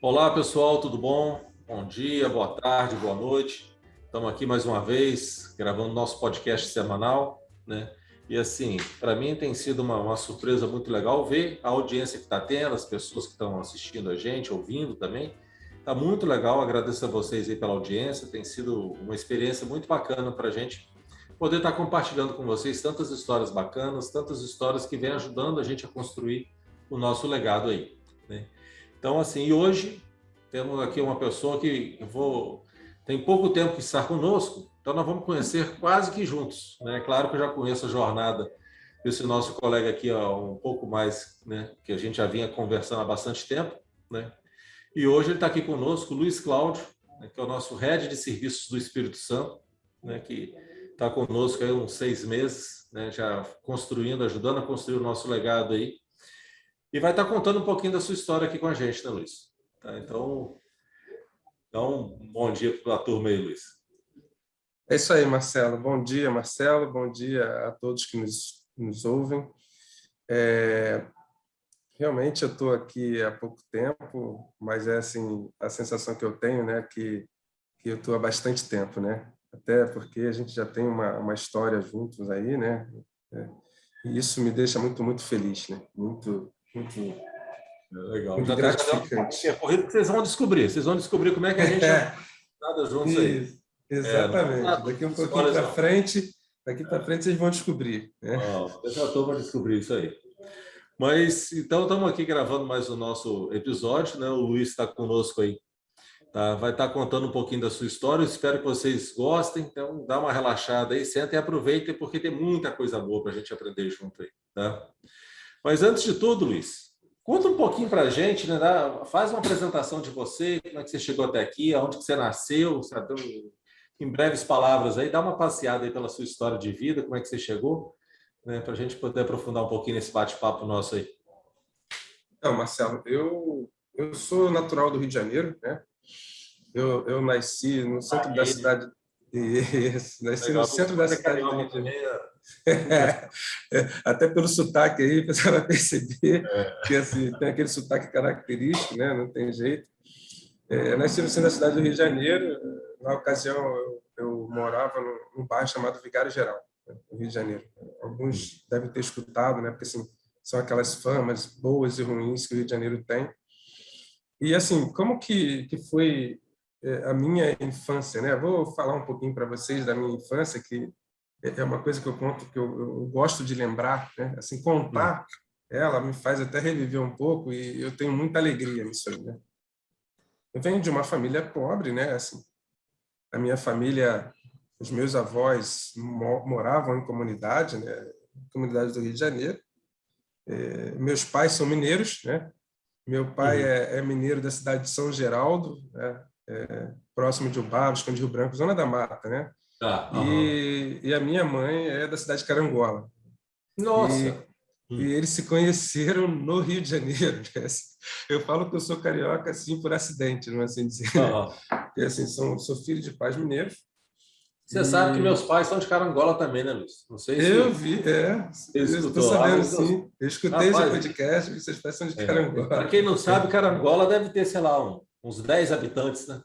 Olá, pessoal, tudo bom? Bom dia, boa tarde, boa noite. Estamos aqui mais uma vez gravando nosso podcast semanal, né? E assim, para mim tem sido uma surpresa muito legal ver a audiência que está tendo, as pessoas que estão assistindo a gente, ouvindo também. Está muito legal, agradeço a vocês aí pela audiência, tem sido uma experiência muito bacana para a gente poder estar compartilhando com vocês tantas histórias bacanas, tantas histórias que vêm ajudando a gente a construir o nosso legado aí, né? Então, assim, e hoje temos aqui uma pessoa que tem pouco tempo que está conosco, então nós vamos conhecer quase que juntos, né? Claro que eu já conheço a jornada desse nosso colega aqui há um pouco mais, né? Que a gente já vinha conversando há bastante tempo, né? E hoje ele está aqui conosco, Luiz Cláudio, né, que é o nosso Head de Serviços do Espírito Santo, né? Que está conosco aí uns 6 meses, né? Já construindo, ajudando a construir o nosso legado aí. E vai estar contando um pouquinho da sua história aqui com a gente, né, Luiz? Tá, então, um bom dia para a turma aí, Luiz. É isso aí, Marcelo. Bom dia, Marcelo. Bom dia a todos que nos ouvem. Realmente eu estou aqui há pouco tempo, mas é assim a sensação que eu tenho, né, que eu estou há bastante tempo, né? Até porque a gente já tem uma história juntos aí, né? E isso me deixa muito feliz, né? Legal. Muito Já gratificante. corrido que vocês vão descobrir como é que a gente é nada juntos aí. Isso, exatamente. Daqui um pouquinho para frente, vocês vão descobrir, né? Deixa a turma descobrir isso aí. Mas então estamos aqui gravando mais o nosso episódio, né? O Luiz está conosco aí. Tá? Vai estar contando um pouquinho da sua história. Eu espero que vocês gostem. Então, dá uma relaxada aí, sentem e aproveitem, porque tem muita coisa boa para a gente aprender junto aí. Tá? Mas antes de tudo, Luiz, conta um pouquinho para a gente, né? Faz uma apresentação de você, como é que você chegou até aqui, aonde que você nasceu, sabe? Em breves palavras aí, dá uma passeada aí pela sua história de vida, como é que você chegou, né? Para a gente poder aprofundar um pouquinho nesse bate-papo nosso aí. Então, Marcelo, eu sou natural do Rio de Janeiro, né? Eu nasci no centro da cidade. Nasci no Legal. centro da cidade do Rio de Janeiro. Até pelo sotaque aí, a pessoa vai perceber que assim, tem aquele sotaque característico, né? Não tem jeito. Nasci no centro da cidade do Rio de Janeiro. Na ocasião, eu morava num bairro chamado Vigário Geral, né, no Rio de Janeiro. Alguns devem ter escutado, né? Porque assim, são aquelas famas boas e ruins que o Rio de Janeiro tem. E assim, como que foi a minha infância, né? Vou falar um pouquinho para vocês da minha infância, que é uma coisa que eu conto que eu gosto de lembrar, né? Assim, contar ela me faz até reviver um pouco e eu tenho muita alegria nisso aí, né? Eu venho de uma família pobre, né? Assim, a minha família, os meus avós moravam em comunidade, né? Comunidade do Rio de Janeiro. Meus pais são mineiros, né? Meu pai é mineiro da cidade de São Geraldo, né? Próximo de Ubá, Visconde de Rio Branco, Zona da Mata, né? E a minha mãe é da cidade de Carangola. Nossa! E eles se conheceram no Rio de Janeiro. Né? Eu falo que eu sou carioca assim por acidente, não é assim dizer. Porque assim, sou filho de pais mineiros. Você sabe que meus pais são de Carangola também, né, Luiz? Não sei se eu vi, você estou escutou. sabendo, sim. Eu escutei esse podcast, vocês são de Carangola. Para quem não sabe, Carangola deve ter, sei lá, uns 10 habitantes, né?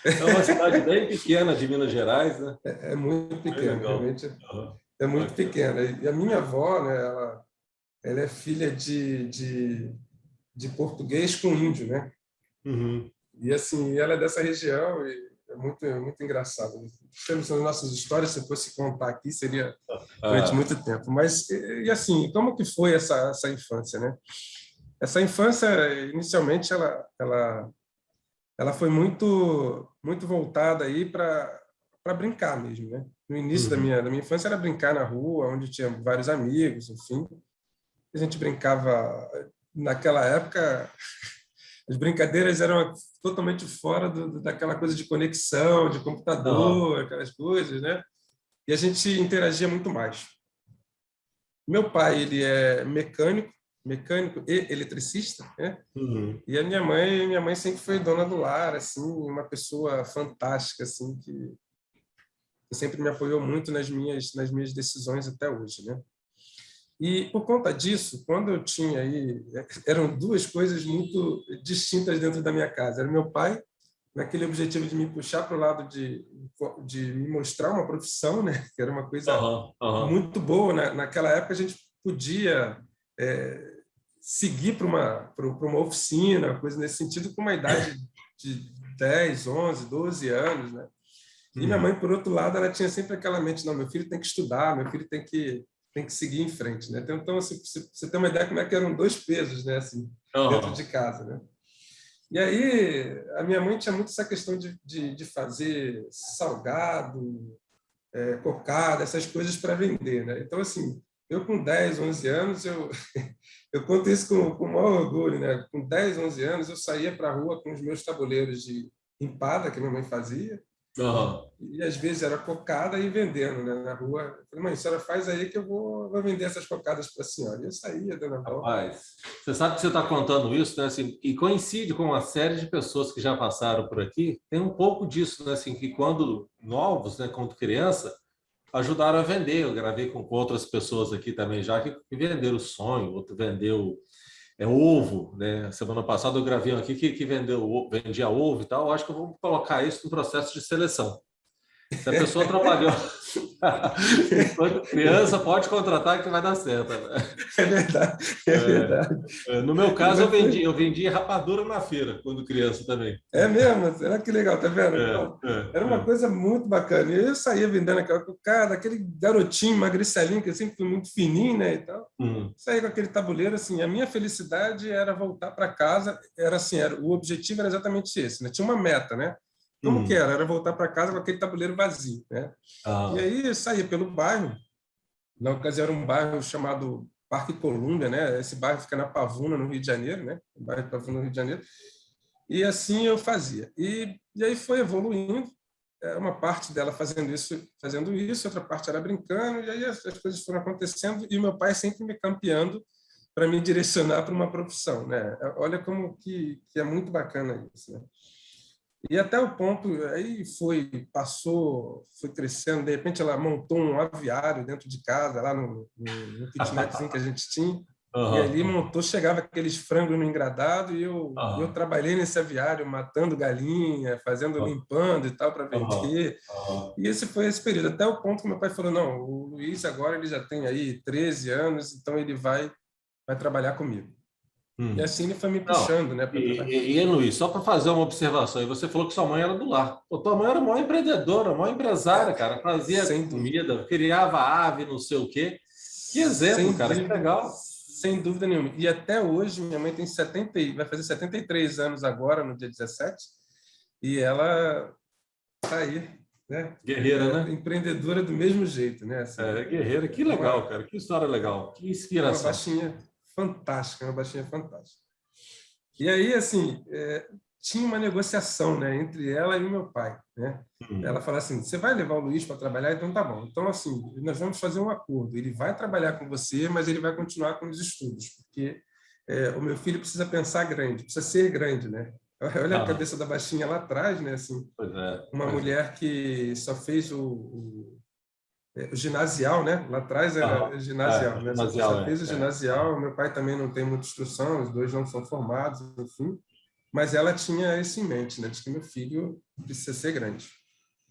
É uma cidade bem pequena de Minas Gerais, né? É muito pequena, realmente. É muito pequena. E a minha avó, né, ela é filha de português com índio, né? E assim, ela é dessa região e é muito engraçado. Temos as nossas histórias, se eu fosse contar aqui, seria durante muito tempo. Mas, e assim, como que foi essa infância, né? Essa infância, inicialmente, ela foi muito voltada aí para brincar mesmo, né? No início da minha infância era brincar na rua, onde tinha vários amigos, enfim. A gente brincava naquela época, as brincadeiras eram totalmente fora daquela coisa de conexão, de computador, aquelas coisas, né? E a gente interagia muito mais. Meu pai, ele é mecânico e eletricista, né? E a minha mãe sempre foi dona do lar, assim, uma pessoa fantástica, assim, que sempre me apoiou muito nas minhas decisões até hoje, né? E, por conta disso, quando eu tinha aí... Eram duas coisas muito distintas dentro da minha casa. Era meu pai, naquele objetivo de me puxar para o lado de me mostrar uma profissão, né? Que era uma coisa muito boa. Naquela época, a gente podia seguir para uma oficina, coisa nesse sentido, com uma idade de 10, 11, 12 anos, né? E minha mãe, por outro lado, ela tinha sempre aquela mente, não, meu filho tem que estudar, meu filho tem que seguir em frente, né? Então, assim, você tem uma ideia como é que eram dois pesos, né? Assim, dentro de casa, né? E aí, a minha mãe tinha muito essa questão de fazer salgado, cocada, essas coisas para vender, né? Então, assim, eu com 10, 11 anos, eu conto isso com o maior orgulho, né? Com 10, 11 anos, eu saía para a rua com os meus tabuleiros de empada, que minha mãe fazia, e às vezes era cocada e vendendo, né, na rua. Eu falei, mãe, a senhora faz aí que eu vou vender essas cocadas para a senhora. E eu saía dando a volta. Rapaz, você sabe que você está contando isso, né? Assim, e coincide com uma série de pessoas que já passaram por aqui. Tem um pouco disso, né? Assim, que quando novos, né, quando criança, ajudaram a vender. Eu gravei com outras pessoas aqui também já que venderam o sonho, outro vendeu ovo, né? Semana passada eu gravei um aqui que vendia ovo e tal. Eu acho que eu vou colocar isso no processo de seleção. Se a pessoa trabalhou enquanto criança, pode contratar que vai dar certo. Né? É verdade, é verdade. No meu caso, eu vendi rapadura na feira quando criança também. É mesmo? Será que legal, tá vendo? Então, era uma coisa muito bacana. E eu saía vendendo aquela cara, aquele garotinho magricelinho, que eu sempre fui muito fininho, né, e tal. Saía com aquele tabuleiro, assim, a minha felicidade era voltar para casa, era assim, o objetivo era exatamente esse, né? Tinha uma meta, né? Como que era? Era voltar para casa com aquele tabuleiro vazio, né? E aí eu saía pelo bairro, na ocasião era um bairro chamado Parque Colômbia, né? Esse bairro fica na Pavuna, no Rio de Janeiro, né? O bairro de Pavuna, no Rio de Janeiro. E assim eu fazia. E aí foi evoluindo, uma parte dela fazendo isso, outra parte era brincando, e aí as coisas foram acontecendo, e o meu pai sempre me campeando para me direcionar para uma profissão, né? Olha como que é muito bacana isso, né? E até o ponto, aí foi crescendo, de repente ela montou um aviário dentro de casa, lá no kitnetzinho que a gente tinha, e ali chegava aqueles frangos no engradado, e eu trabalhei nesse aviário, matando galinha, limpando e tal, para vender. E esse foi esse período, até o ponto que meu pai falou, não, o Luiz agora ele já tem aí 13 anos, então ele vai trabalhar comigo. E assim ele foi me puxando, né? E Luiz, só para fazer uma observação, você falou que sua mãe era do lar. Pô, tua mãe era uma empreendedora, uma empresária, cara. Fazia comida, criava ave, não sei o quê. Que exemplo, cara, que legal. Sem dúvida nenhuma. E até hoje, minha mãe tem vai fazer 73 anos agora, no dia 17, e ela está aí, né? Guerreira, né? Empreendedora do mesmo jeito, né? Assim, guerreira. Que legal, cara. Que história legal. Que inspiração. Uma baixinha fantástica. E aí, assim, tinha uma negociação, né, entre ela e o meu pai, né? Ela falou assim, você vai levar o Luiz para trabalhar? Então tá bom. Então, assim, nós vamos fazer um acordo. Ele vai trabalhar com você, mas ele vai continuar com os estudos, porque o meu filho precisa pensar grande, precisa ser grande, né? Olha a cabeça da baixinha lá atrás, né? Assim, uma mulher que só fez o ginasial, né? Lá atrás era ginasial, né? Só fez o ginasial. Meu pai também não tem muita instrução, os dois não são formados, enfim. Mas ela tinha isso em mente, né? De que meu filho precisa ser grande.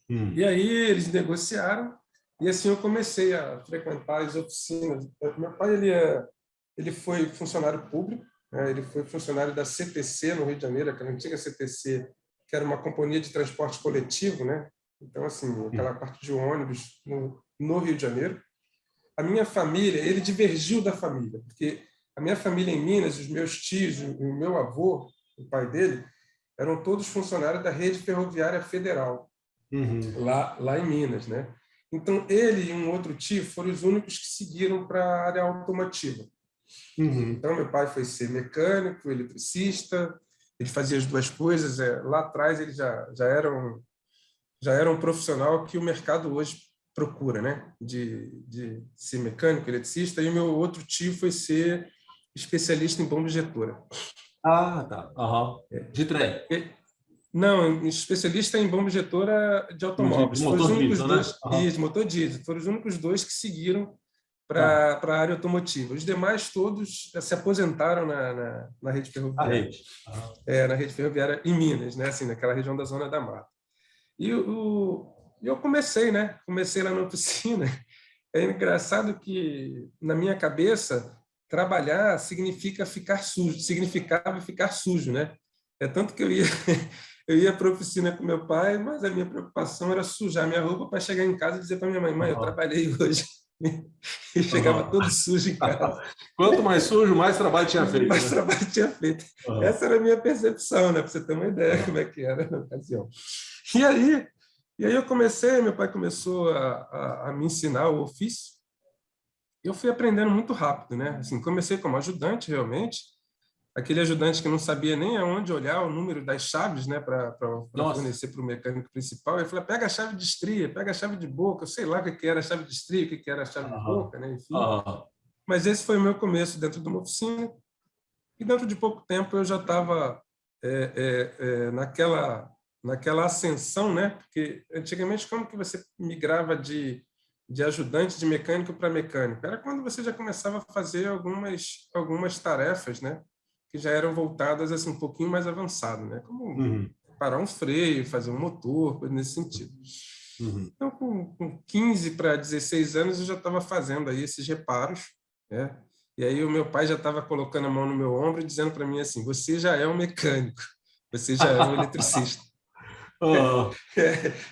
E aí eles negociaram e assim eu comecei a frequentar as oficinas. Meu pai ele foi funcionário público, né? Ele foi funcionário da CTC no Rio de Janeiro, aquela antiga CTC, que era uma companhia de transporte coletivo, né? Então assim, aquela parte de ônibus no Rio de Janeiro. A minha família, ele divergiu da família, porque a minha família em Minas, os meus tios, o meu avô, o pai dele, eram todos funcionários da Rede Ferroviária Federal, lá em Minas, né? Então, ele e um outro tio foram os únicos que seguiram para a área automotiva. Então, meu pai foi ser mecânico, eletricista, ele fazia as duas coisas. Lá atrás, ele já era um profissional que o mercado hoje procura, né? De ser mecânico, eletricista, e o meu outro tio foi ser especialista em bomba injetora. Ah, tá. De trem. Não, especialista em bomba injetora de automóveis. Motor diesel, né? Isso, motor diesel. Foram os únicos dois que seguiram para a área automotiva. Os demais todos se aposentaram na rede ferroviária. Na rede ferroviária em Minas, né? Assim, naquela região da Zona da Mata. E eu comecei, né? Comecei lá na oficina. É engraçado que, na minha cabeça, trabalhar significava ficar sujo, né? É tanto que eu ia para a oficina com meu pai, mas a minha preocupação era sujar minha roupa para chegar em casa e dizer para minha mãe: mãe, eu trabalhei hoje. E chegava todo sujo em casa. Quanto mais sujo, mais trabalho tinha feito. Mais trabalho tinha feito. Essa era a minha percepção, né? Para você ter uma ideia como é que era na ocasião. E aí eu comecei, meu pai começou a me ensinar o ofício. Eu fui aprendendo muito rápido, né? Assim, comecei como ajudante, realmente. Aquele ajudante que não sabia nem aonde olhar o número das chaves, né, para fornecer para o mecânico principal. Ele falou: pega a chave de estria, pega a chave de boca. Eu sei lá o que era a chave de estria, o que era a chave de boca, né? Enfim. Mas esse foi o meu começo dentro de uma oficina. E dentro de pouco tempo eu já estava naquela ascensão, né? Porque antigamente como que você migrava de ajudante de mecânico para mecânico? Era quando você já começava a fazer algumas tarefas, né? Que já eram voltadas assim um pouquinho mais avançado, né? Como parar um freio, fazer um motor, coisa nesse sentido. Então, com 15 para 16 anos, eu já estava fazendo aí esses reparos, né? E aí o meu pai já estava colocando a mão no meu ombro e dizendo para mim assim: você já é um mecânico, você já é um eletricista.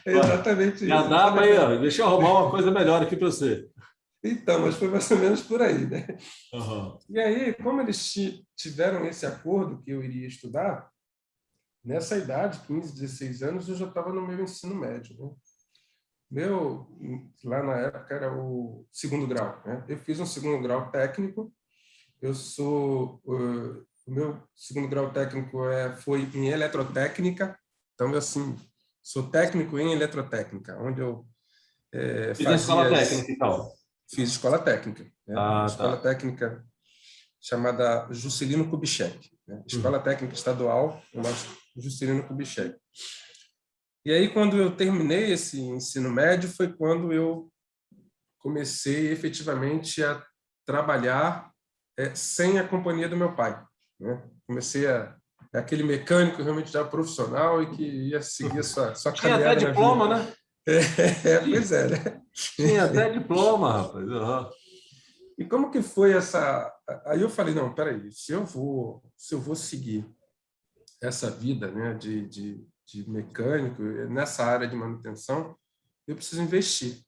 Exatamente isso. Já dá para deixa eu arrumar uma coisa melhor aqui para você. Então, mas foi mais ou menos por aí, né? E aí, como eles tiveram esse acordo que eu iria estudar, nessa idade, 15, 16 anos, eu já estava no meu ensino médio, né? Lá na época era o segundo grau, né? Eu fiz um segundo grau técnico. O meu segundo grau técnico foi em eletrotécnica. Então, assim, sou técnico em eletrotécnica, onde eu fazia... escola técnica e tal. Fiz escola técnica, né? Escola técnica chamada Juscelino Kubitschek, né? Escola Técnica Estadual, Juscelino Kubitschek. E aí, quando eu terminei esse ensino médio, foi quando eu comecei efetivamente a trabalhar sem a companhia do meu pai, né? Comecei aquele mecânico realmente já profissional e que ia seguir a sua caminhada na vida. Tinha até diploma, né? Pois é, né? Tinha até diploma, rapaz. E como que foi essa... Aí eu falei, não, peraí, se eu vou seguir essa vida, né, de mecânico, nessa área de manutenção, eu preciso investir.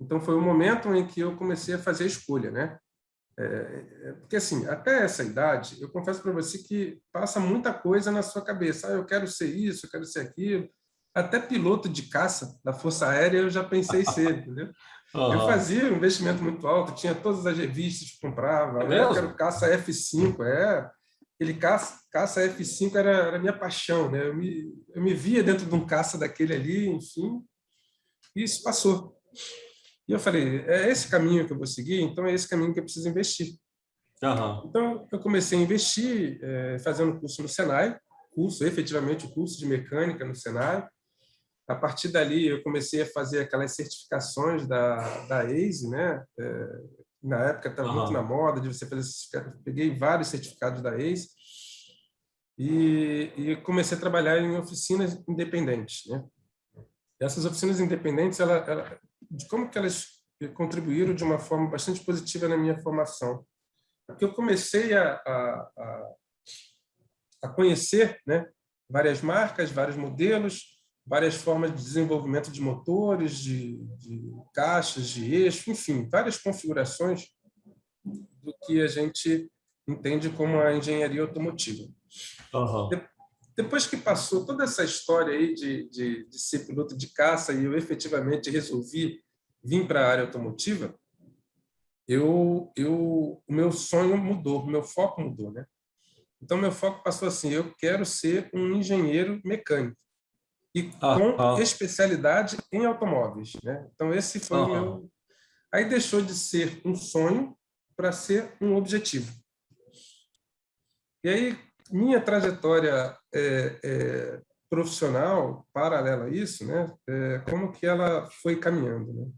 Então, foi o momento em que eu comecei a fazer a escolha, né? Porque, assim, até essa idade, eu confesso para você que passa muita coisa na sua cabeça. Eu quero ser isso, eu quero ser aquilo. Até piloto de caça da Força Aérea eu já pensei ser, entendeu? Eu fazia um investimento muito alto, tinha todas as revistas que comprava. Eu quero caça F5, aquele caça F5 era a minha paixão, né? Eu me via dentro de um caça daquele ali, enfim, e isso passou. E eu falei, é esse caminho que eu vou seguir, então é esse caminho que eu preciso investir. Então, eu comecei a investir fazendo curso no Senai, efetivamente o curso de mecânica no Senai. A partir dali, eu comecei a fazer aquelas certificações da ACE, né? Na época estava muito na moda de você fazer certificado. Peguei vários certificados da ACE e comecei a trabalhar em oficinas independentes, né? Essas oficinas independentes, como que elas contribuíram de uma forma bastante positiva na minha formação? Porque eu comecei a conhecer, né, várias marcas, vários modelos, várias formas de desenvolvimento de motores, de caixas, de eixo, enfim, várias configurações do que a gente entende como a engenharia automotiva. Depois que passou toda essa história aí de ser piloto de caça e eu efetivamente resolvi vir para a área automotiva, o meu sonho mudou, o meu foco mudou, né? Então, meu foco passou assim, eu quero ser um engenheiro mecânico e com especialidade em automóveis, né? Então, esse foi o meu... Aí deixou de ser um sonho para ser um objetivo. E aí, minha trajetória profissional, paralela a isso, né? Como que ela foi caminhando, né?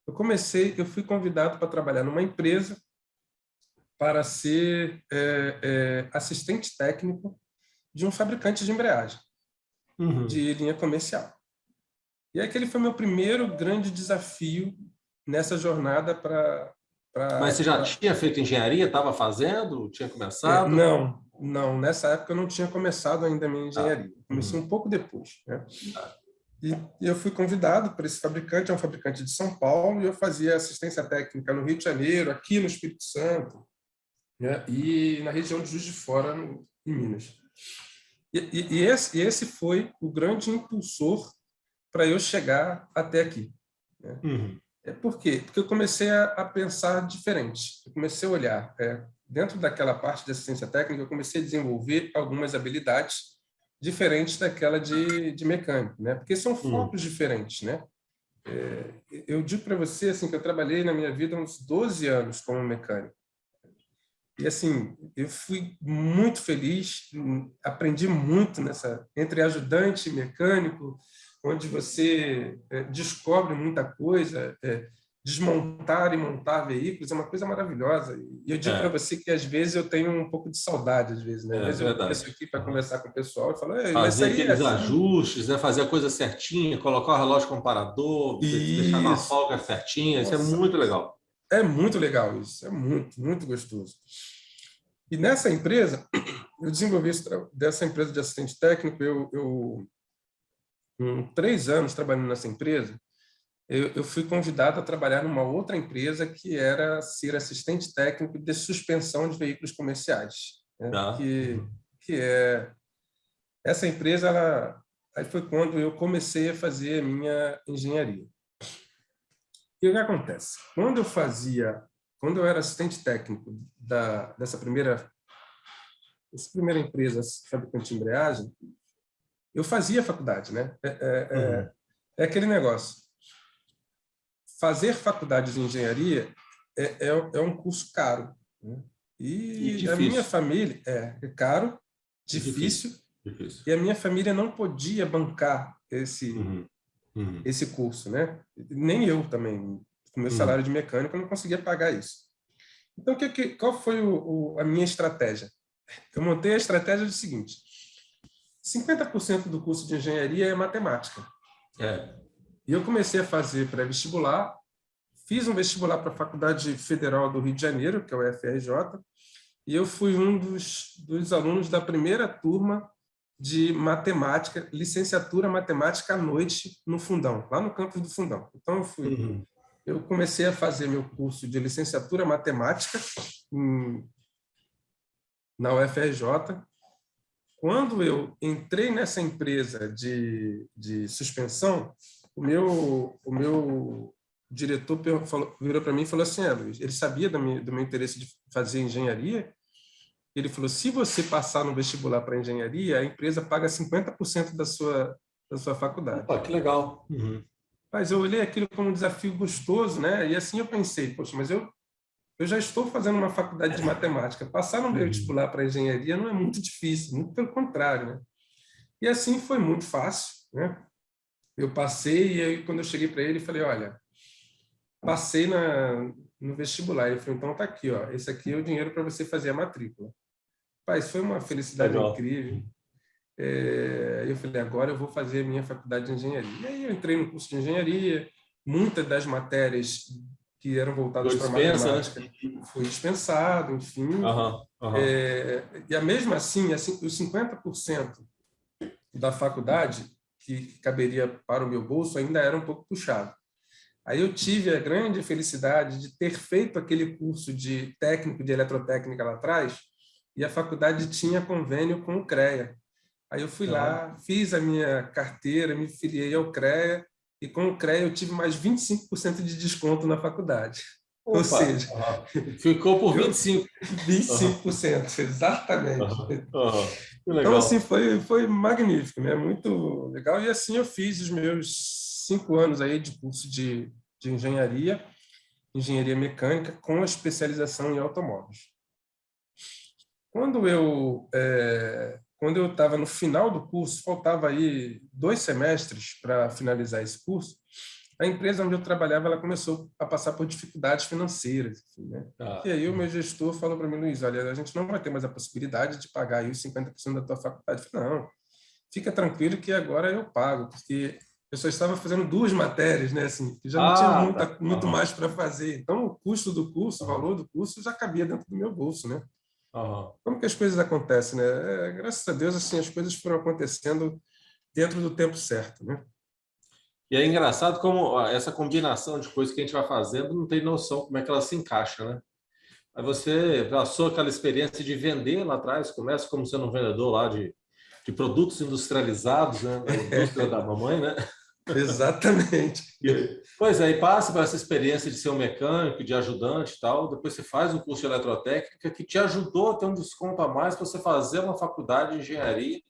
eu fui convidado para trabalhar numa empresa para ser assistente técnico de um fabricante de embreagem, de linha comercial. E aquele foi meu primeiro grande desafio nessa jornada para... Mas você já tinha feito engenharia? Estava fazendo? Tinha começado? Não. Nessa época eu não tinha começado ainda a minha engenharia. Comecei um pouco depois, né? E eu fui convidado para esse fabricante, é um fabricante de São Paulo, e eu fazia assistência técnica no Rio de Janeiro, aqui no Espírito Santo, né? E na região de Juiz de Fora, em Minas. E esse foi o grande impulsor para eu chegar até aqui, né? Por quê? Porque eu comecei a pensar diferente. Eu comecei a olhar. Dentro daquela parte de assistência técnica, eu comecei a desenvolver algumas habilidades diferentes daquela de mecânico, né? Porque são focos diferentes, né? Eu digo para você assim, que eu trabalhei na minha vida uns 12 anos como mecânico. E assim, eu fui muito feliz, aprendi muito entre ajudante e mecânico, onde você descobre muita coisa, desmontar e montar veículos é uma coisa maravilhosa. E eu digo para você que às vezes eu tenho um pouco de saudade, às vezes, né? Às vezes eu começo aqui para conversar com o pessoal e falo, mas isso Fazer aí é aqueles assim. ajustes, né? Fazer a coisa certinha, colocar o relógio comparador, deixar na Isso. folga certinha, isso é Nossa, muito legal. é muito legal isso, é muito, muito gostoso. E nessa empresa, eu desenvolvi dessa empresa de assistente técnico, com 3 anos trabalhando nessa empresa, eu fui convidado a trabalhar numa outra empresa que era ser assistente técnico de suspensão de veículos comerciais, né? Que é essa empresa, aí foi quando eu comecei a fazer a minha engenharia. E o que acontece? Quando eu era assistente técnico dessa primeira empresa fabricante de embreagem, eu fazia faculdade, né? É aquele negócio. Fazer faculdade de engenharia é um curso caro, né? E a minha família é caro, difícil, e a minha família não podia bancar esse curso, né? Nem eu também, com meu salário de mecânico, eu não conseguia pagar isso. Então, qual foi a minha estratégia? Eu montei a estratégia do seguinte: 50% do curso de engenharia é matemática. E eu comecei a fazer pré-vestibular, fiz um vestibular para a Faculdade Federal do Rio de Janeiro, que é o UFRJ, e eu fui um dos alunos da primeira turma de matemática, licenciatura matemática à noite no Fundão, lá no campus do Fundão. Então eu comecei a fazer meu curso de licenciatura matemática na UFRJ. Quando eu entrei nessa empresa de suspensão, o meu diretor virou para mim e falou assim, Luiz, ele sabia do meu interesse de fazer engenharia. Ele falou, se você passar no vestibular para engenharia, a empresa paga 50% da sua faculdade. Opa, que legal. Mas eu olhei aquilo como um desafio gostoso, né? E assim eu pensei, poxa, mas eu já estou fazendo uma faculdade de matemática. Passar no vestibular para engenharia não é muito difícil, muito pelo contrário, né? E assim foi muito fácil, né? Eu passei, e aí quando eu cheguei para ele, falei, olha, passei no vestibular. Ele falou, então tá aqui, ó, esse aqui é o dinheiro para você fazer a matrícula. Mas foi uma felicidade incrível. Eu falei, agora eu vou fazer a minha faculdade de engenharia. E aí eu entrei no curso de engenharia, muitas das matérias que eram voltadas para matemática foi dispensado, enfim. E mesmo assim, os 50% da faculdade que caberia para o meu bolso ainda era um pouco puxado. Aí eu tive a grande felicidade de ter feito aquele curso de técnico de eletrotécnica lá atrás, e a faculdade tinha convênio com o CREA. Aí eu fui lá, fiz a minha carteira, me filiei ao CREA, e com o CREA eu tive mais 25% de desconto na faculdade. Opa, ou seja, ficou por 25%. 25%, exatamente. Que legal. Então, assim, foi magnífico, né? Muito legal. E assim eu fiz os meus 5 anos aí de curso de engenharia mecânica, com especialização em automóveis. Quando eu estava no final do curso, faltava aí 2 semestres para finalizar esse curso, a empresa onde eu trabalhava, ela começou a passar por dificuldades financeiras. Enfim, né? E aí o meu gestor falou para mim, Luiz, olha, a gente não vai ter mais a possibilidade de pagar aí os 50% da tua faculdade. Eu falei, não, fica tranquilo que agora eu pago, porque eu só estava fazendo 2 matérias, né? Assim, já não tinha muito mais para fazer. Então, o custo do curso, o valor do curso já cabia dentro do meu bolso, né? Como que as coisas acontecem, né? Graças a Deus, assim, as coisas foram acontecendo dentro do tempo certo, né? E é engraçado como essa combinação de coisas que a gente vai fazendo não tem noção como é que ela se encaixa, né? Aí você passou aquela experiência de vender lá atrás, começa como sendo um vendedor lá de produtos industrializados, né? Da indústria da mamãe, né? Exatamente. Pois é, e passa por essa experiência de ser um mecânico, de ajudante e tal. Depois você faz um curso de eletrotécnica que te ajudou a ter um desconto a mais para você fazer uma faculdade de engenharia,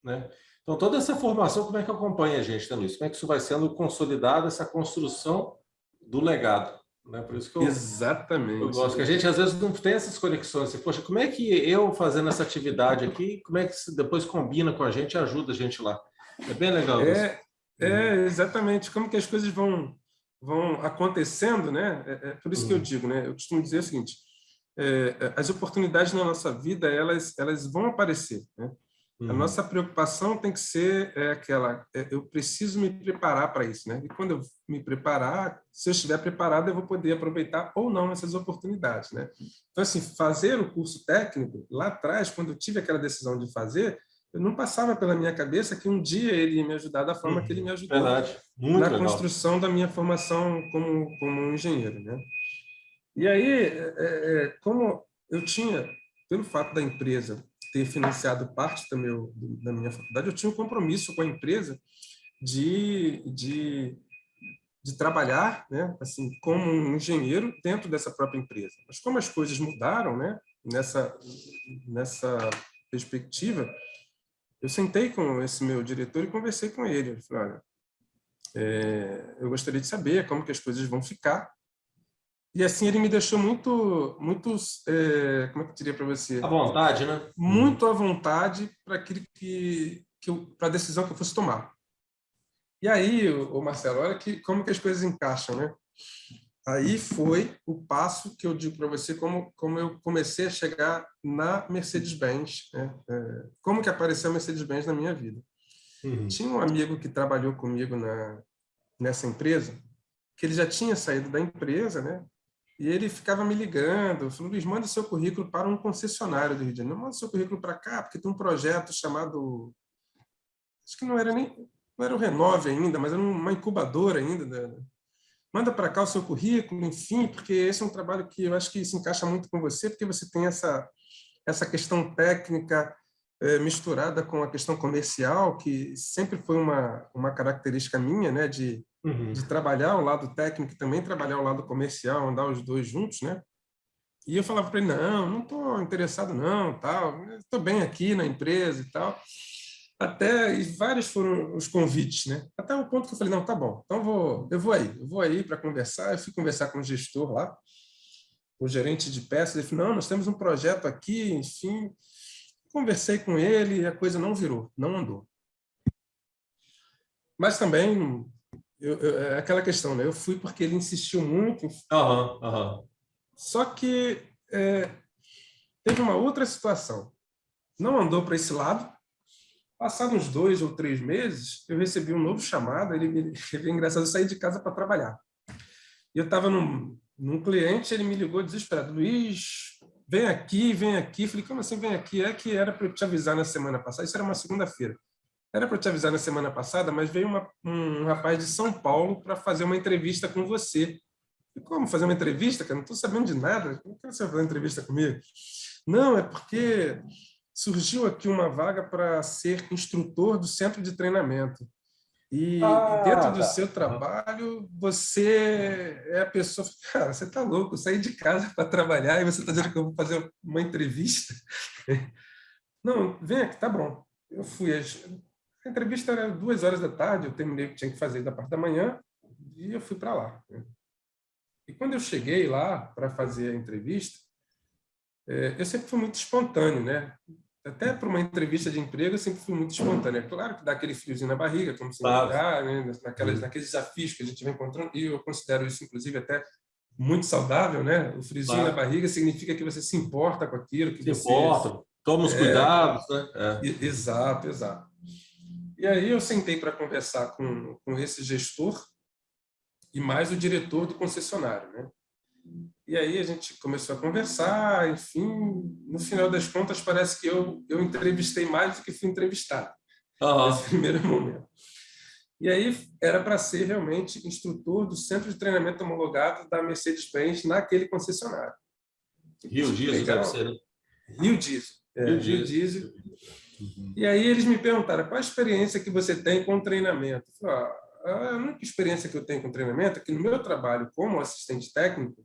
né? Então, toda essa formação, como é que acompanha a gente, né, Luiz? Como é que isso vai sendo consolidado, essa construção do legado? Né? Por isso que eu Exatamente. gosto, que a gente às vezes não tem essas conexões. Assim, poxa, como é que eu fazendo essa atividade aqui, como é que isso depois combina com a gente e ajuda a gente lá? É bem legal isso. Exatamente. Como que as coisas vão acontecendo, né? Por isso que eu digo, né? Eu costumo dizer o seguinte: as oportunidades na nossa vida elas vão aparecer, né? A nossa preocupação tem que ser aquela: eu preciso me preparar para isso, né? E quando eu me preparar, se eu estiver preparado, eu vou poder aproveitar ou não essas oportunidades, né? Então, assim, fazer o curso técnico lá atrás, quando eu tive aquela decisão de fazer, eu não passava pela minha cabeça que um dia ele ia me ajudar da forma que ele me ajudou. Verdade. Muito na legal. construção da minha formação como engenheiro, né? E aí, como eu tinha, pelo fato da empresa ter financiado parte da minha faculdade, eu tinha um compromisso com a empresa de trabalhar, né, assim, como um engenheiro dentro dessa própria empresa. Mas como as coisas mudaram, né, nessa perspectiva, eu sentei com esse meu diretor e conversei com ele. Ele falou, olha, eu gostaria de saber como que as coisas vão ficar. E assim ele me deixou muito, como é que eu diria para você? À vontade, né? Muito à vontade para aquilo para a decisão que eu fosse tomar. E aí, o Marcelo, olha como que as coisas encaixam, né? Aí foi o passo que eu digo para você como eu comecei a chegar na Mercedes-Benz, né? Como que apareceu a Mercedes-Benz na minha vida. Tinha um amigo que trabalhou comigo nessa empresa, que ele já tinha saído da empresa, né? E ele ficava me ligando, falou, Luiz, manda seu currículo para um concessionário do Rio de Janeiro. Manda seu currículo para cá, porque tem um projeto chamado... Acho que não era o Renove ainda, mas era uma incubadora ainda. Manda para cá o seu currículo, enfim, porque esse é um trabalho que eu acho que se encaixa muito com você, porque você tem essa questão técnica misturada com a questão comercial, que sempre foi uma característica minha, né, de trabalhar o lado técnico e também trabalhar o lado comercial, andar os dois juntos, né? E eu falava para ele, não estou interessado não, tal, estou bem aqui na empresa e tal. E vários foram os convites, né? Até o ponto que eu falei, não, tá bom, então eu vou aí para conversar. Eu fui conversar com o gestor lá, o gerente de peças, ele falou, não, nós temos um projeto aqui, enfim. Conversei com ele e a coisa não virou, não andou. Mas também é aquela questão, né? Eu fui porque ele insistiu muito. Só que teve uma outra situação. Não andou para esse lado. Passados uns 2 ou 3 meses, eu recebi um novo chamado. Ele é engraçado, eu saí de casa para trabalhar. E eu estava num cliente, ele me ligou desesperado. Luiz, vem aqui, vem aqui. Falei, como assim vem aqui? É que era para eu te avisar na semana passada. Isso era uma segunda-feira. Era para eu te avisar na semana passada, mas veio um rapaz de São Paulo para fazer uma entrevista com você. E como fazer uma entrevista, cara? Não estou sabendo de nada. Como que você vai fazer uma entrevista comigo? Não, é porque surgiu aqui uma vaga para ser instrutor do centro de treinamento. E dentro do seu trabalho, você é a pessoa... Cara, você está louco, eu saí de casa para trabalhar e você está dizendo que eu vou fazer uma entrevista? Não, vem aqui, tá bom. Eu fui. A entrevista era 2 horas da tarde, eu terminei o que tinha que fazer da parte da manhã e eu fui para lá. E quando eu cheguei lá para fazer a entrevista, eu sempre fui muito espontâneo, né? Até para uma entrevista de emprego, eu sempre fui muito espontâneo. Claro que dá aquele friozinho na barriga, como sempre dá, né? Naqueles desafios que a gente vai encontrando, e eu considero isso, inclusive, até muito saudável, né? O friozinho na barriga significa que você se importa com aquilo, que se você... importa, toma os cuidados, né? Exato, exato. E aí eu sentei para conversar com esse gestor e mais o diretor do concessionário, né? E aí a gente começou a conversar, enfim, no final das contas parece que eu entrevistei mais do que fui entrevistado nesse primeiro momento. E aí era para ser realmente instrutor do centro de treinamento homologado da Mercedes-Benz naquele concessionário. Rio Diesel deve ser, né? Rio Diesel. Rio Diesel. E aí eles me perguntaram, qual a experiência que você tem com treinamento? Eu falei, a única experiência que eu tenho com treinamento é que no meu trabalho como assistente técnico,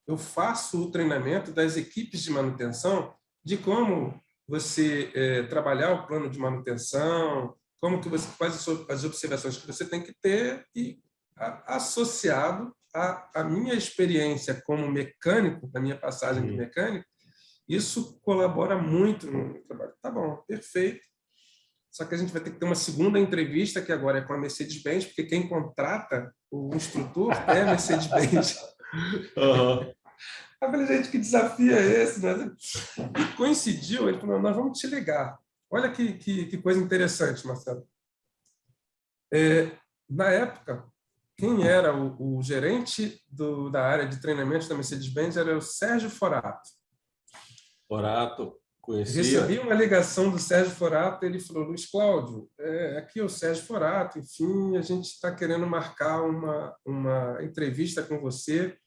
eu faço o treinamento das equipes de manutenção de como você trabalhar o plano de manutenção, como que você faz as observações que você tem que ter e associado à minha experiência como mecânico, da minha passagem de mecânico, isso colabora muito no trabalho. Tá bom, perfeito. Só que a gente vai ter que ter uma segunda entrevista, que agora é com a Mercedes-Benz, porque quem contrata o instrutor é a Mercedes-Benz. Eu falei, gente, que desafio é esse? Né? E coincidiu, ele falou, nós vamos te ligar. Olha que coisa interessante, Marcelo. Na época, quem era o gerente da área de treinamento da Mercedes-Benz era o Sérgio Forato. Forato, conhecia. Recebi uma ligação do Sérgio Forato, ele falou, Luiz Cláudio, aqui é o Sérgio Forato, enfim, a gente está querendo marcar uma entrevista com você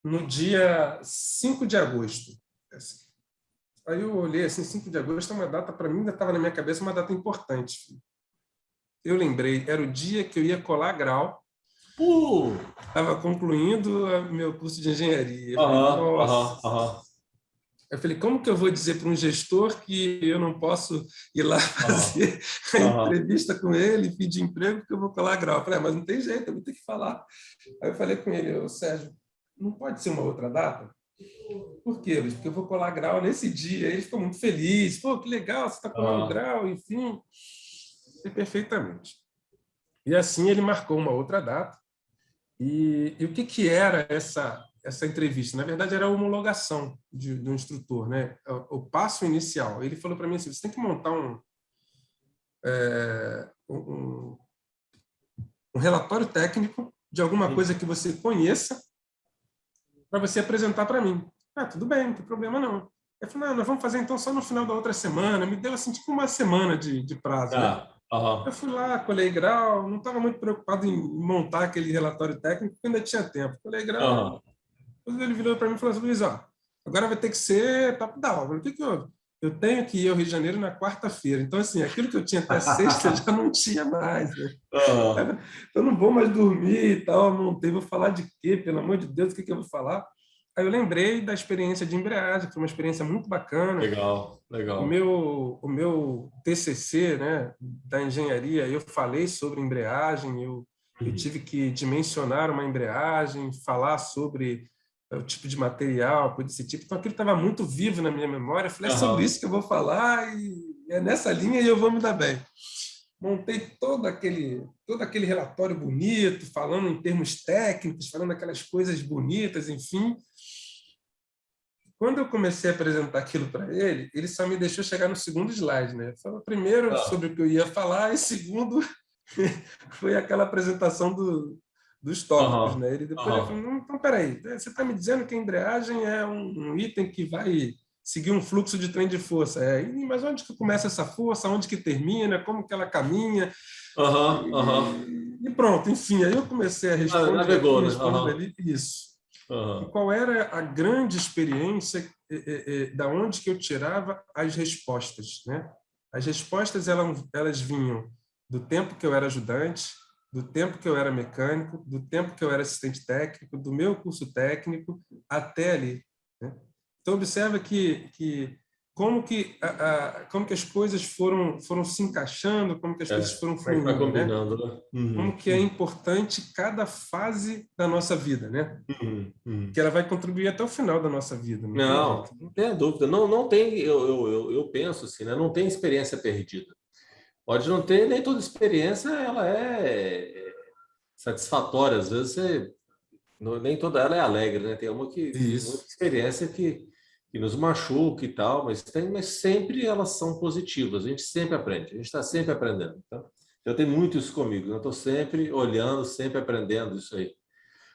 no dia 5 de agosto. Aí eu olhei assim, 5 de agosto é uma data, para mim, ainda estava na minha cabeça, uma data importante. Eu lembrei, era o dia que eu ia colar grau, estava concluindo meu curso de engenharia. Eu falei, nossa. Eu falei, como que eu vou dizer para um gestor que eu não posso ir lá fazer a entrevista com ele e pedir emprego porque eu vou colar grau? Eu falei, mas não tem jeito, eu vou ter que falar. Aí eu falei com ele, Sérgio, não pode ser uma outra data? Por quê, Luiz? Porque eu vou colar grau nesse dia. Ele ficou muito feliz. Pô, que legal, você está colando grau, enfim. E perfeitamente. E assim ele marcou uma outra data. E o que era essa entrevista? Na verdade, era a homologação do instrutor, né? O passo inicial. Ele falou para mim assim, você tem que montar um relatório técnico de alguma coisa que você conheça para você apresentar para mim. Tudo bem, não tem problema não. Eu falei, não, nós vamos fazer então só no final da outra semana. Me deu assim, tipo uma semana de prazo. Né? Eu fui lá, colei grau, não estava muito preocupado em montar aquele relatório técnico, porque ainda tinha tempo. Colei grau. Depois ele virou para mim e falou assim, Luiz, agora vai ter que ser top-down. Eu falei, o que houve? Eu tenho que ir ao Rio de Janeiro na quarta-feira. Então, assim, aquilo que eu tinha até sexta já não tinha mais. Né? Eu não vou mais dormir e tal, montei, vou falar de quê? Pelo amor de Deus, o que eu vou falar? Aí eu lembrei da experiência de embreagem, que foi uma experiência muito bacana. Legal. O meu TCC, né, da engenharia, eu falei sobre embreagem, eu tive que dimensionar uma embreagem, falar sobre o tipo de material, coisa desse tipo. Então, aquilo estava muito vivo na minha memória. Eu falei, é sobre isso que eu vou falar e é nessa linha e eu vou me dar bem. Montei todo aquele relatório bonito, falando em termos técnicos, falando aquelas coisas bonitas, enfim. Quando eu comecei a apresentar aquilo para ele, ele só me deixou chegar no segundo slide. Né? Falou primeiro sobre o que eu ia falar e segundo foi aquela apresentação dos tópicos. Né? Ele depois ele falou, então, peraí, você está me dizendo que a embreagem é um item que vai seguir um fluxo de trem de força. Mas onde que começa essa força? Onde que termina? Como que ela caminha? E pronto, enfim, aí eu comecei a responder. Navegou, né? Ali, isso. E qual era a grande experiência da onde que eu tirava as respostas, né? As respostas elas vinham do tempo que eu era ajudante, do tempo que eu era mecânico, do tempo que eu era assistente técnico, do meu curso técnico até ali. Né? Então observa que como que as coisas foram se encaixando, como que as coisas foram fluindo, combinando, né? Como que é importante cada fase da nossa vida, né? Que ela vai contribuir até o final da nossa vida. Não tem dúvida. Não tem, eu penso assim, né? Não tem experiência perdida. Pode não ter, nem toda experiência ela é satisfatória. Às vezes nem toda ela é alegre, né? Tem muita experiência que nos machuca e tal, mas sempre elas são positivas. A gente sempre aprende, a gente está sempre aprendendo. Tá? Eu tenho muito isso comigo, eu estou sempre olhando, sempre aprendendo isso aí.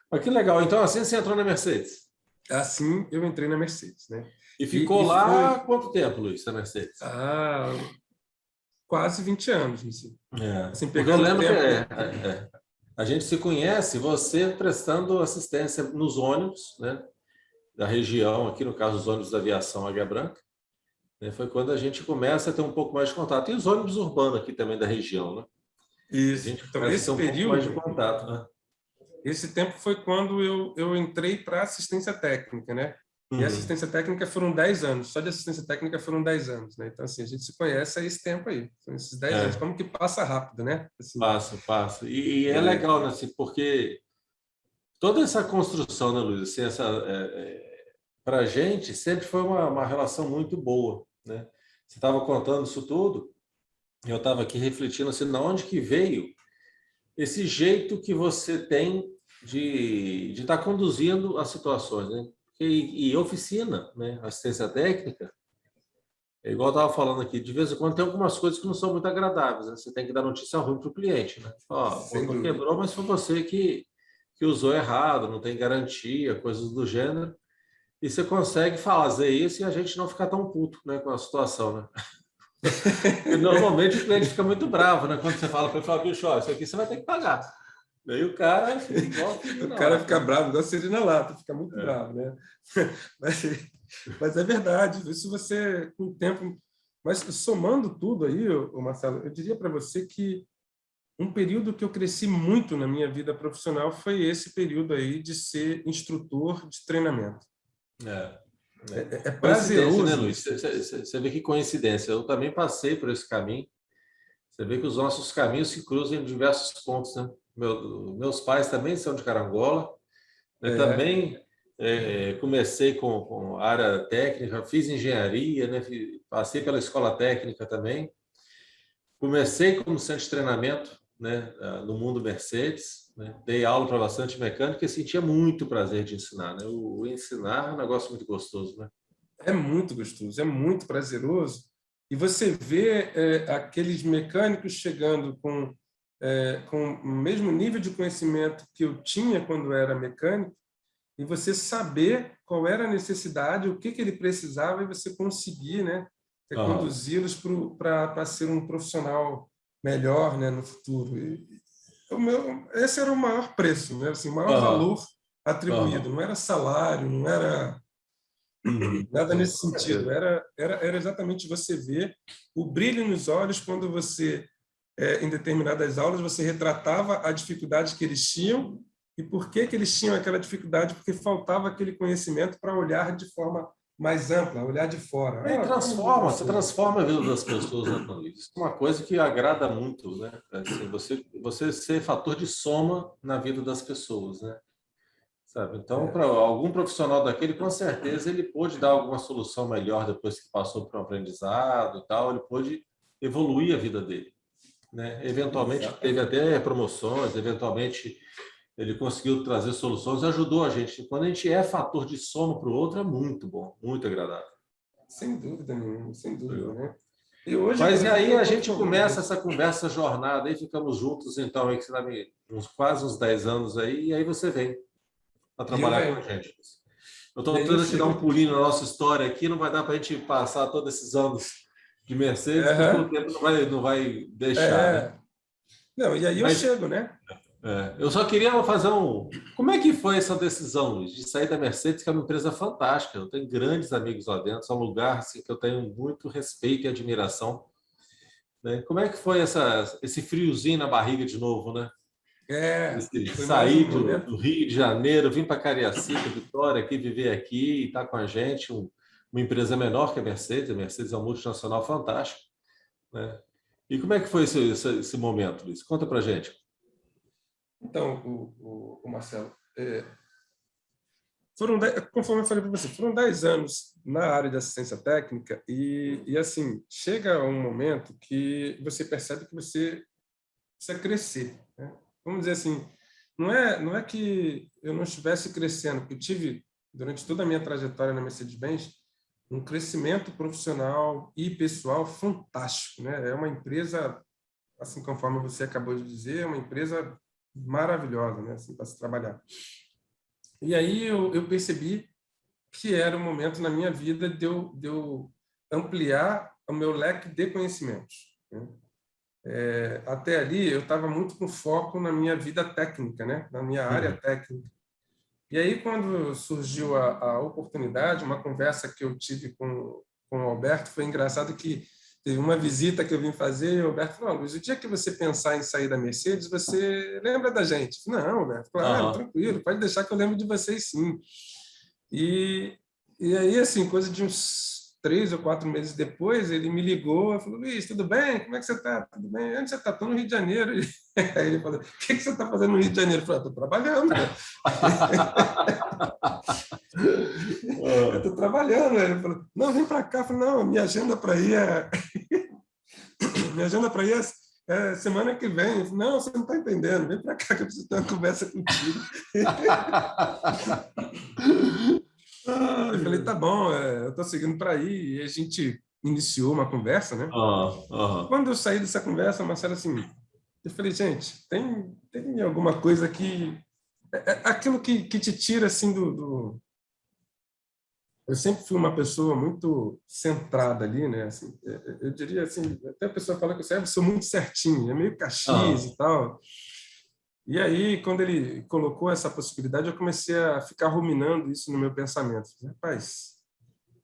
Mas que legal. Então, assim você entrou na Mercedes? Assim eu entrei na Mercedes, né? E ficou lá quanto tempo, Luiz, na Mercedes? Quase 20 anos. Assim, porque eu lembro que a gente se conhece, você prestando assistência nos ônibus, né, da região, aqui no caso os ônibus da aviação Águia Branca, né, foi quando a gente começa a ter um pouco mais de contato. E os ônibus urbanos aqui também da região, né? Isso. A gente então, esse período, um pouco mais de contato, né? Esse tempo foi quando eu entrei para assistência técnica, né? E a assistência técnica foram 10 anos. Só de assistência técnica foram 10 anos, né? Então, assim, a gente se conhece há esse tempo aí. São esses 10 anos. Como que passa rápido, né? Assim, passa. E é legal, né? Assim, porque toda essa construção, né, Luiz? Assim, para a gente sempre foi uma relação muito boa, né? Você estava contando isso tudo, e eu estava aqui refletindo assim, de onde que veio esse jeito que você tem de estar conduzindo as situações, né? E oficina, né? Assistência técnica, é igual eu estava falando aqui, de vez em quando tem algumas coisas que não são muito agradáveis, né? Você tem que dar notícia ruim para o cliente, né? Ó, o motor quebrou, mas foi você que usou errado, não tem garantia, coisas do gênero. E você consegue fazer isso e a gente não ficar tão puto, né, com a situação, né? E normalmente o cliente fica muito bravo, né? Quando você fala para ele, fala, bicho, ó, isso aqui você vai ter que pagar. Daí o cara fica igual o cara fica bravo, igual seria na lata, fica muito bravo, né? Mas é verdade, isso você, com o tempo... Mas somando tudo aí, Marcelo, eu diria para você que um período que eu cresci muito na minha vida profissional foi esse período aí de ser instrutor de treinamento. É prazeroso, né, Luiz? Você vê que coincidência. Eu também passei por esse caminho. Você vê que os nossos caminhos se cruzam em diversos pontos, né? Meus pais também são de Carangola. Eu também comecei com área técnica, fiz engenharia, né? Passei pela escola técnica também. Comecei como centro de treinamento, né? No mundo Mercedes. Né? Dei aula para bastante mecânica e sentia muito prazer de ensinar. Né? O ensinar é um negócio muito gostoso, né? É muito gostoso, é muito prazeroso. E você vê aqueles mecânicos chegando com o mesmo nível de conhecimento que eu tinha quando era mecânico, e você saber qual era a necessidade, o que ele precisava, e você conseguir, né, conduzi-los para ser um profissional melhor, né, no futuro. Esse era o maior preço, né, assim, o maior valor atribuído. Não era salário, não era nada nesse sentido. Era exatamente você ver o brilho nos olhos quando você, em determinadas aulas, você retratava a dificuldade que eles tinham e por que eles tinham aquela dificuldade, porque faltava aquele conhecimento para olhar de forma mais ampla, olhar de fora. Você transforma a vida das pessoas, né, Luiz? Isso é uma coisa que agrada muito, né? Assim, você ser fator de soma na vida das pessoas, né? Sabe? Então, para algum profissional daquele, com certeza ele pôde dar alguma solução melhor depois que passou por um aprendizado e tal, ele pôde evoluir a vida dele, né? Eventualmente teve até promoções, eventualmente ele conseguiu trazer soluções, ajudou a gente. Quando a gente é fator de soma para o outro, é muito bom, muito agradável. Sem dúvida nenhuma, sem dúvida, né? E hoje, mas e aí a gente começa essa conversa, jornada, aí ficamos juntos, então, aí, quase uns 10 anos aí, e aí você vem para trabalhar com a gente. Eu estou tentando te dar um pulinho na nossa história aqui, não vai dar para a gente passar todos esses anos de Mercedes, porque o tempo não vai deixar. Né? Não, e aí eu chego, né? Eu só queria fazer Como é que foi essa decisão, Luiz, de sair da Mercedes, que é uma empresa fantástica? Eu tenho grandes amigos lá dentro, é um lugar assim, que eu tenho muito respeito e admiração. Né? Como é que foi esse friozinho na barriga de novo, né? Sair do Rio de Janeiro, vir para Cariacica, Vitória, aqui viver aqui e estar com a gente, uma empresa menor que a Mercedes é uma multinacional fantástica, né? E como é que foi esse momento, Luiz? Conta para gente. Então, o Marcelo, conforme eu falei para você, foram 10 anos na área de assistência técnica e assim, chega um momento que você percebe que você precisa crescer, né? Vamos dizer assim, não é que eu não estivesse crescendo, porque eu tive, durante toda a minha trajetória na Mercedes-Benz, um crescimento profissional e pessoal fantástico, né? É uma empresa, assim conforme você acabou de dizer, é uma empresa maravilhosa, né? Assim, para se trabalhar. E aí eu percebi que era o momento na minha vida de eu ampliar o meu leque de conhecimentos, né? Até ali eu estava muito com foco na minha vida técnica, né? Na minha área técnica. E aí quando surgiu a oportunidade, uma conversa que eu tive com o Alberto, foi engraçado que teve uma visita que eu vim fazer e o Alberto falou: Luiz, o dia que você pensar em sair da Mercedes, você lembra da gente? Eu falei, não, Alberto, claro, tranquilo, pode deixar que eu lembro de vocês sim. E aí, assim, coisa de uns 3 ou 4 meses depois, ele me ligou e falou: Luiz, tudo bem? Como é que você está? Tudo bem? Onde você está? Estou no Rio de Janeiro. Aí ele falou: o que você está fazendo no Rio de Janeiro? Eu falei: estou trabalhando. Eu estou trabalhando. Ele falou: não, vem para cá. Eu falei: não, minha agenda para ir minha agenda para ir é semana que vem. Eu falei: não, você não está entendendo. Vem para cá que eu preciso ter uma conversa contigo. Eu falei: tá bom, eu estou seguindo para aí. E a gente iniciou uma conversa, né? Quando eu saí dessa conversa, Marcelo, assim, eu falei: gente, tem alguma coisa que... aquilo que te tira, assim, Eu sempre fui uma pessoa muito centrada ali, né? Assim, eu diria assim, até a pessoa fala que eu sou muito certinho, é meio Caxias e tal. E aí, quando ele colocou essa possibilidade, eu comecei a ficar ruminando isso no meu pensamento. Rapaz,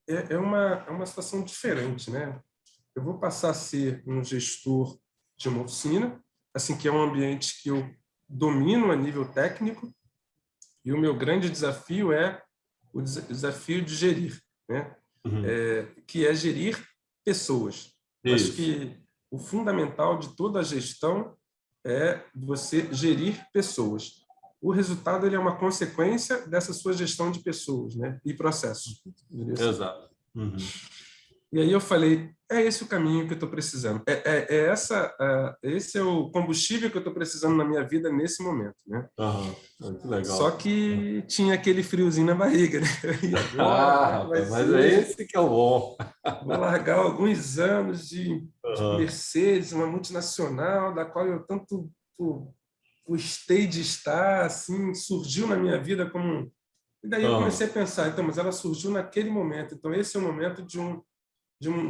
é uma situação diferente, né? Eu vou passar a ser um gestor de uma oficina, assim, que é um ambiente que eu domino a nível técnico, e o meu grande desafio é o desafio de gerir, né? Que é gerir pessoas. Acho que o fundamental de toda a gestão é você gerir pessoas. O resultado ele é uma consequência dessa sua gestão de pessoas, né? E processos. Exato. E aí eu falei: é esse o caminho que eu estou precisando. Esse é o combustível que eu estou precisando na minha vida nesse momento, né? Muito legal. Só que tinha aquele friozinho na barriga, né? E agora, mas é esse que é o bom. Vou largar alguns anos de Mercedes, uma multinacional, da qual eu tanto gostei de estar, assim, surgiu na minha vida como... E daí eu comecei a pensar, então, mas ela surgiu naquele momento. Então, esse é o momento de um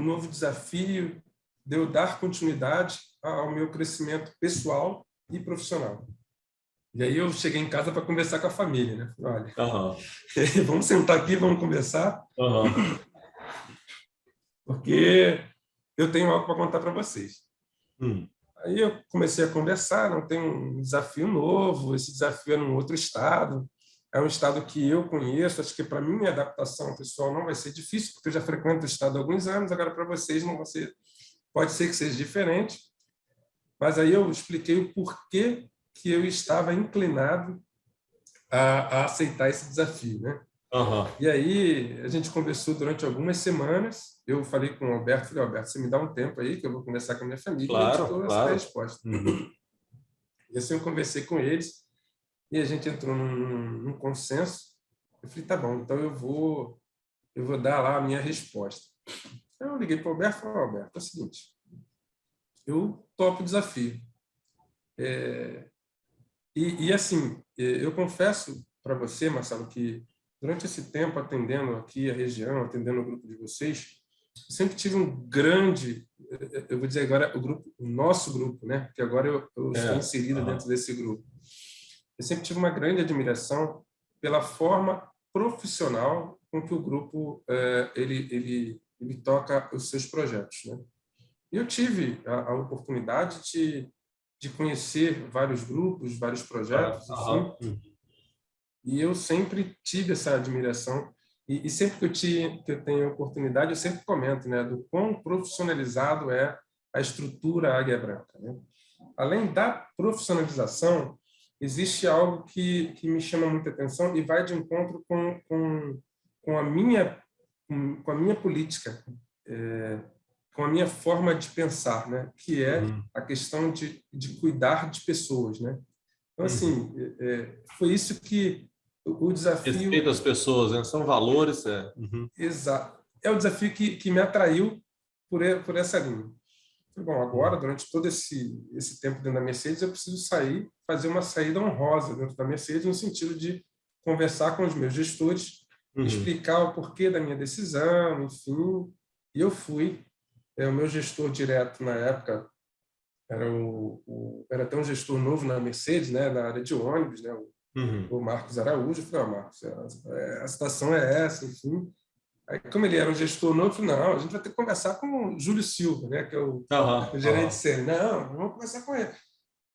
novo desafio, de eu dar continuidade ao meu crescimento pessoal e profissional. E aí eu cheguei em casa para conversar com a família, né? Falei: olha, vamos sentar aqui, vamos conversar, porque eu tenho algo para contar para vocês. Aí eu comecei a conversar, não tem um desafio novo, esse desafio é num outro estado, é um estado que eu conheço, acho que para mim a adaptação pessoal não vai ser difícil, porque eu já frequento o estado há alguns anos, agora para vocês não vai ser, pode ser que seja diferente, mas aí eu expliquei o porquê que eu estava inclinado a aceitar esse desafio, né? E aí a gente conversou durante algumas semanas, eu falei com o Alberto, falei: Alberto, você me dá um tempo aí que eu vou conversar com a minha família e eu te dou essa resposta. E assim eu conversei com eles e a gente entrou num consenso. Eu falei: tá bom, então eu vou dar lá a minha resposta. Eu liguei para o Alberto e falei: Alberto, é o seguinte, eu topo o desafio. E assim, eu confesso para você, Marcelo, que durante esse tempo atendendo aqui a região, atendendo o grupo de vocês, eu sempre tive um grande, eu vou dizer agora o nosso grupo, né? Porque agora eu estou inserido dentro desse grupo. Eu sempre tive uma grande admiração pela forma profissional com que o grupo ele toca os seus projetos, né? E eu tive a oportunidade de conhecer vários grupos, vários projetos, enfim. E eu sempre tive essa admiração E sempre que eu tenho oportunidade, eu sempre comento, né, do quão profissionalizado é a estrutura Águia Branca, né? Além da profissionalização, existe algo que me chama muita atenção e vai de encontro com a minha política, com a minha forma de pensar, né? Que é a questão de cuidar de pessoas, né? Então, assim, foi isso que o desafio... Respeito às pessoas, né? São valores. Exato. É o desafio que me atraiu por essa linha. Bom, agora, durante todo esse tempo dentro da Mercedes, eu preciso fazer uma saída honrosa dentro da Mercedes, no sentido de conversar com os meus gestores, explicar o porquê da minha decisão, enfim. E eu fui. O meu gestor direto, na época, era até um gestor novo na Mercedes, né, na área de ônibus, né, o Marcos Araújo. Eu falei, Marcos, a situação é essa, enfim. Aí, como ele era um gestor novo, eu falei, não, a gente vai ter que conversar com o Júlio Silva, né, que é o gerente sênior. Não, vamos conversar com ele. Eu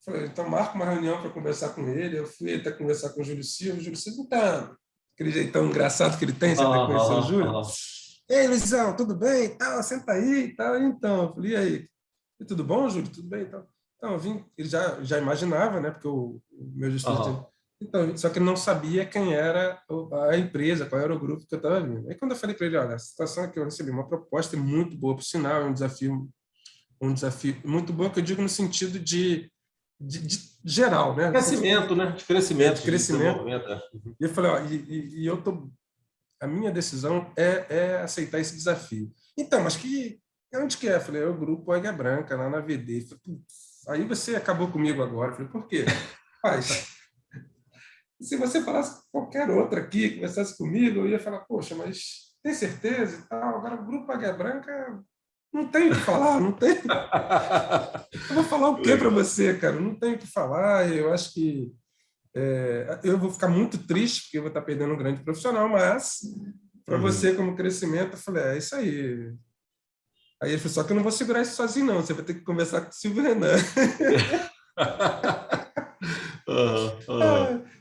falei, então marca uma reunião para conversar com ele. Eu fui até conversar com o Júlio Silva. O Júlio Silva, então, aquele jeitão engraçado que ele tem, você até conheceu o Júlio? Ei, Luizão, tudo bem? Tal, senta aí, tal. Então, eu falei, e aí? E tudo bom, Júlio? Tudo bem? Então, eu vim, ele já imaginava, né, porque o meu gestor... Então, só que ele não sabia quem era a empresa, qual era o grupo que eu estava vindo. Aí quando eu falei para ele, olha, a situação é que eu recebi uma proposta muito boa, por sinal, é um desafio muito bom, que eu digo no sentido de geral, né? Crescimento, né? De crescimento, de desenvolvimento. E eu falei, ó, a minha decisão é aceitar esse desafio. Então, mas onde que é? Eu falei, é o grupo Águia Branca, lá na VD. Falei, aí você acabou comigo agora. Eu falei, por quê? Se você falasse com qualquer outra aqui, conversasse comigo, eu ia falar, poxa, mas tem certeza e tal? Agora, o Grupo Águia Branca, não tem o que falar, não tem. Eu vou falar o quê para você, cara? Não tem o que falar. Eu acho que eu vou ficar muito triste, porque eu vou estar perdendo um grande profissional, mas para você, como crescimento, eu falei, é isso aí. Aí ele falou, só que eu não vou segurar isso sozinho, não. Você vai ter que conversar com o Silvio Renan.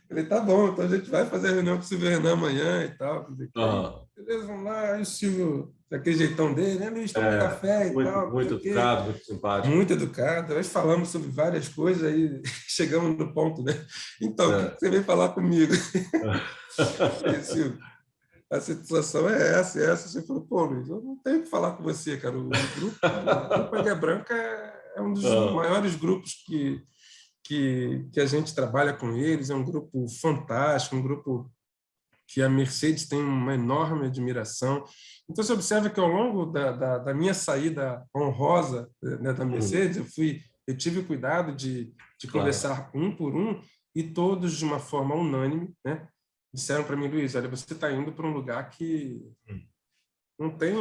Falei, tá bom, então a gente vai fazer a reunião com o Silvio Renan amanhã e tal. Beleza, vamos lá. Aí o Silvio, daquele jeitão dele, né, Luiz, toma um café e tal. Muito educado, muito simpático. Muito educado. Aí falamos sobre várias coisas, aí chegamos no ponto, né? Então, o que você veio falar comigo? Falei, Silvio, a situação é essa. Você falou, pô, Luiz, eu não tenho o que falar com você, cara. O grupo Águia Branca é um dos maiores grupos que a gente trabalha com eles, é um grupo fantástico, um grupo que a Mercedes tem uma enorme admiração. Então, você observa que ao longo da minha saída honrosa, né, da Mercedes, eu tive o cuidado de conversar um por um, e todos, de uma forma unânime, né, disseram para mim, Luiz, olha, você está indo para um lugar que não tem...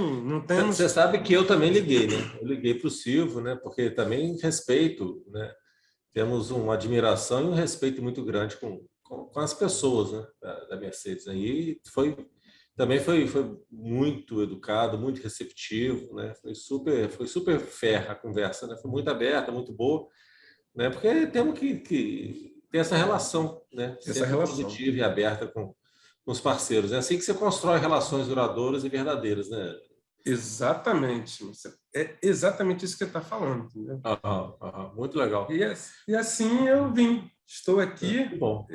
Você sabe que eu também liguei, né? Eu liguei para o Silvio, né? Porque também respeito, né? Temos uma admiração e um respeito muito grande com as pessoas, né, da Mercedes. E também foi muito educado, muito receptivo, né? Foi super fair a conversa, né? Foi muito aberta, muito boa, né? Porque temos que ter essa relação, né? Sempre positiva e aberta com os parceiros. É assim que você constrói relações duradouras e verdadeiras, né? Exatamente. É exatamente isso que você está falando. Entendeu? Muito legal. E assim eu vim. Estou aqui, que bom.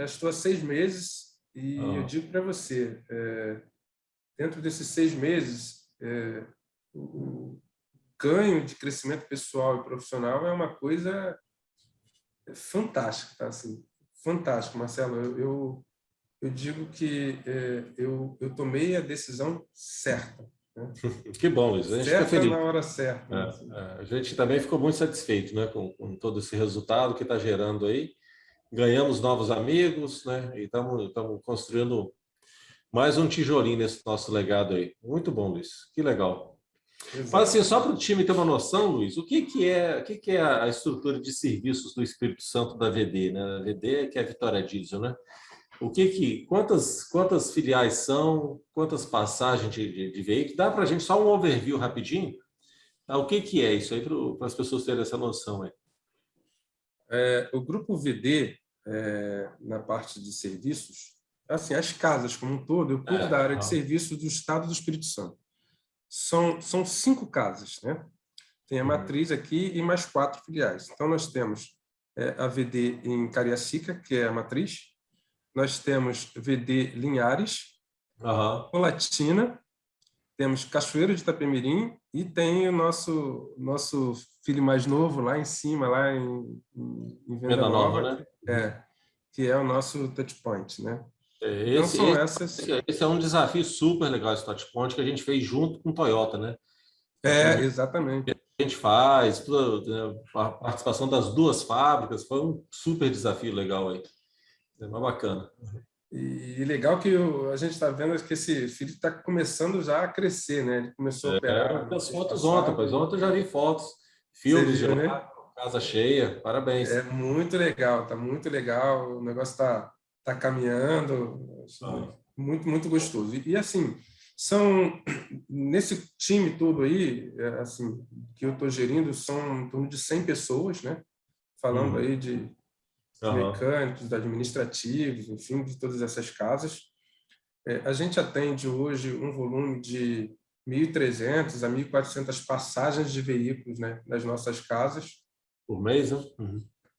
Estou há 6 meses, e eu digo para você, dentro desses 6 meses, o ganho de crescimento pessoal e profissional é uma coisa fantástica. Tá? Assim, fantástico, Marcelo. Eu digo que eu tomei a decisão certa. Né? Que bom, Luiz. A gente certa fica feliz. Na hora certa. A gente também ficou muito satisfeito, né, com todo esse resultado que está gerando aí. Ganhamos novos amigos, né, e estamos construindo mais um tijolinho nesse nosso legado aí. Muito bom, Luiz. Que legal. Exato. Mas assim, só para o time ter uma noção, Luiz, o que é a estrutura de serviços do Espírito Santo da VD, né? A VD que é a Vitória Diesel, né? Quantas filiais são? Quantas passagens de veículo? Dá para a gente só um overview rapidinho? O que é isso aí para as pessoas terem essa noção aí? O grupo VD, na parte de serviços, assim, as casas como um todo, eu cuido da área de serviço do Estado do Espírito Santo. São 5 casas, né? Tem a matriz aqui e mais 4 filiais. Então, nós temos a VD em Cariacica, que é a matriz. Nós temos VD Linhares, Colatina, temos Cachoeiro de Itapemirim e tem o nosso filho mais novo lá em cima, lá em Venda Nova, né? Que é o nosso touchpoint, né? Então, são essas... Esse é um desafio super legal, esse touchpoint, que a gente fez junto com o Toyota, né? Exatamente. A gente faz, a participação das 2 fábricas, foi um super desafio legal aí. É mais bacana. E legal que a gente está vendo que esse filho está começando já a crescer, né? Ele começou a operar. As fotos ontem, pois ontem eu já vi fotos, filmes de lá, né? Casa cheia, parabéns. É muito legal, tá muito legal, o negócio tá caminhando, muito, muito gostoso. E assim, nesse time todo aí, assim, que eu estou gerindo, são em torno de 100 pessoas, né? Falando aí de mecânicos, administrativos, enfim, de todas essas casas. A gente atende hoje um volume de 1.300 a 1.400 passagens de veículos, né, nas nossas casas. Por mês, né?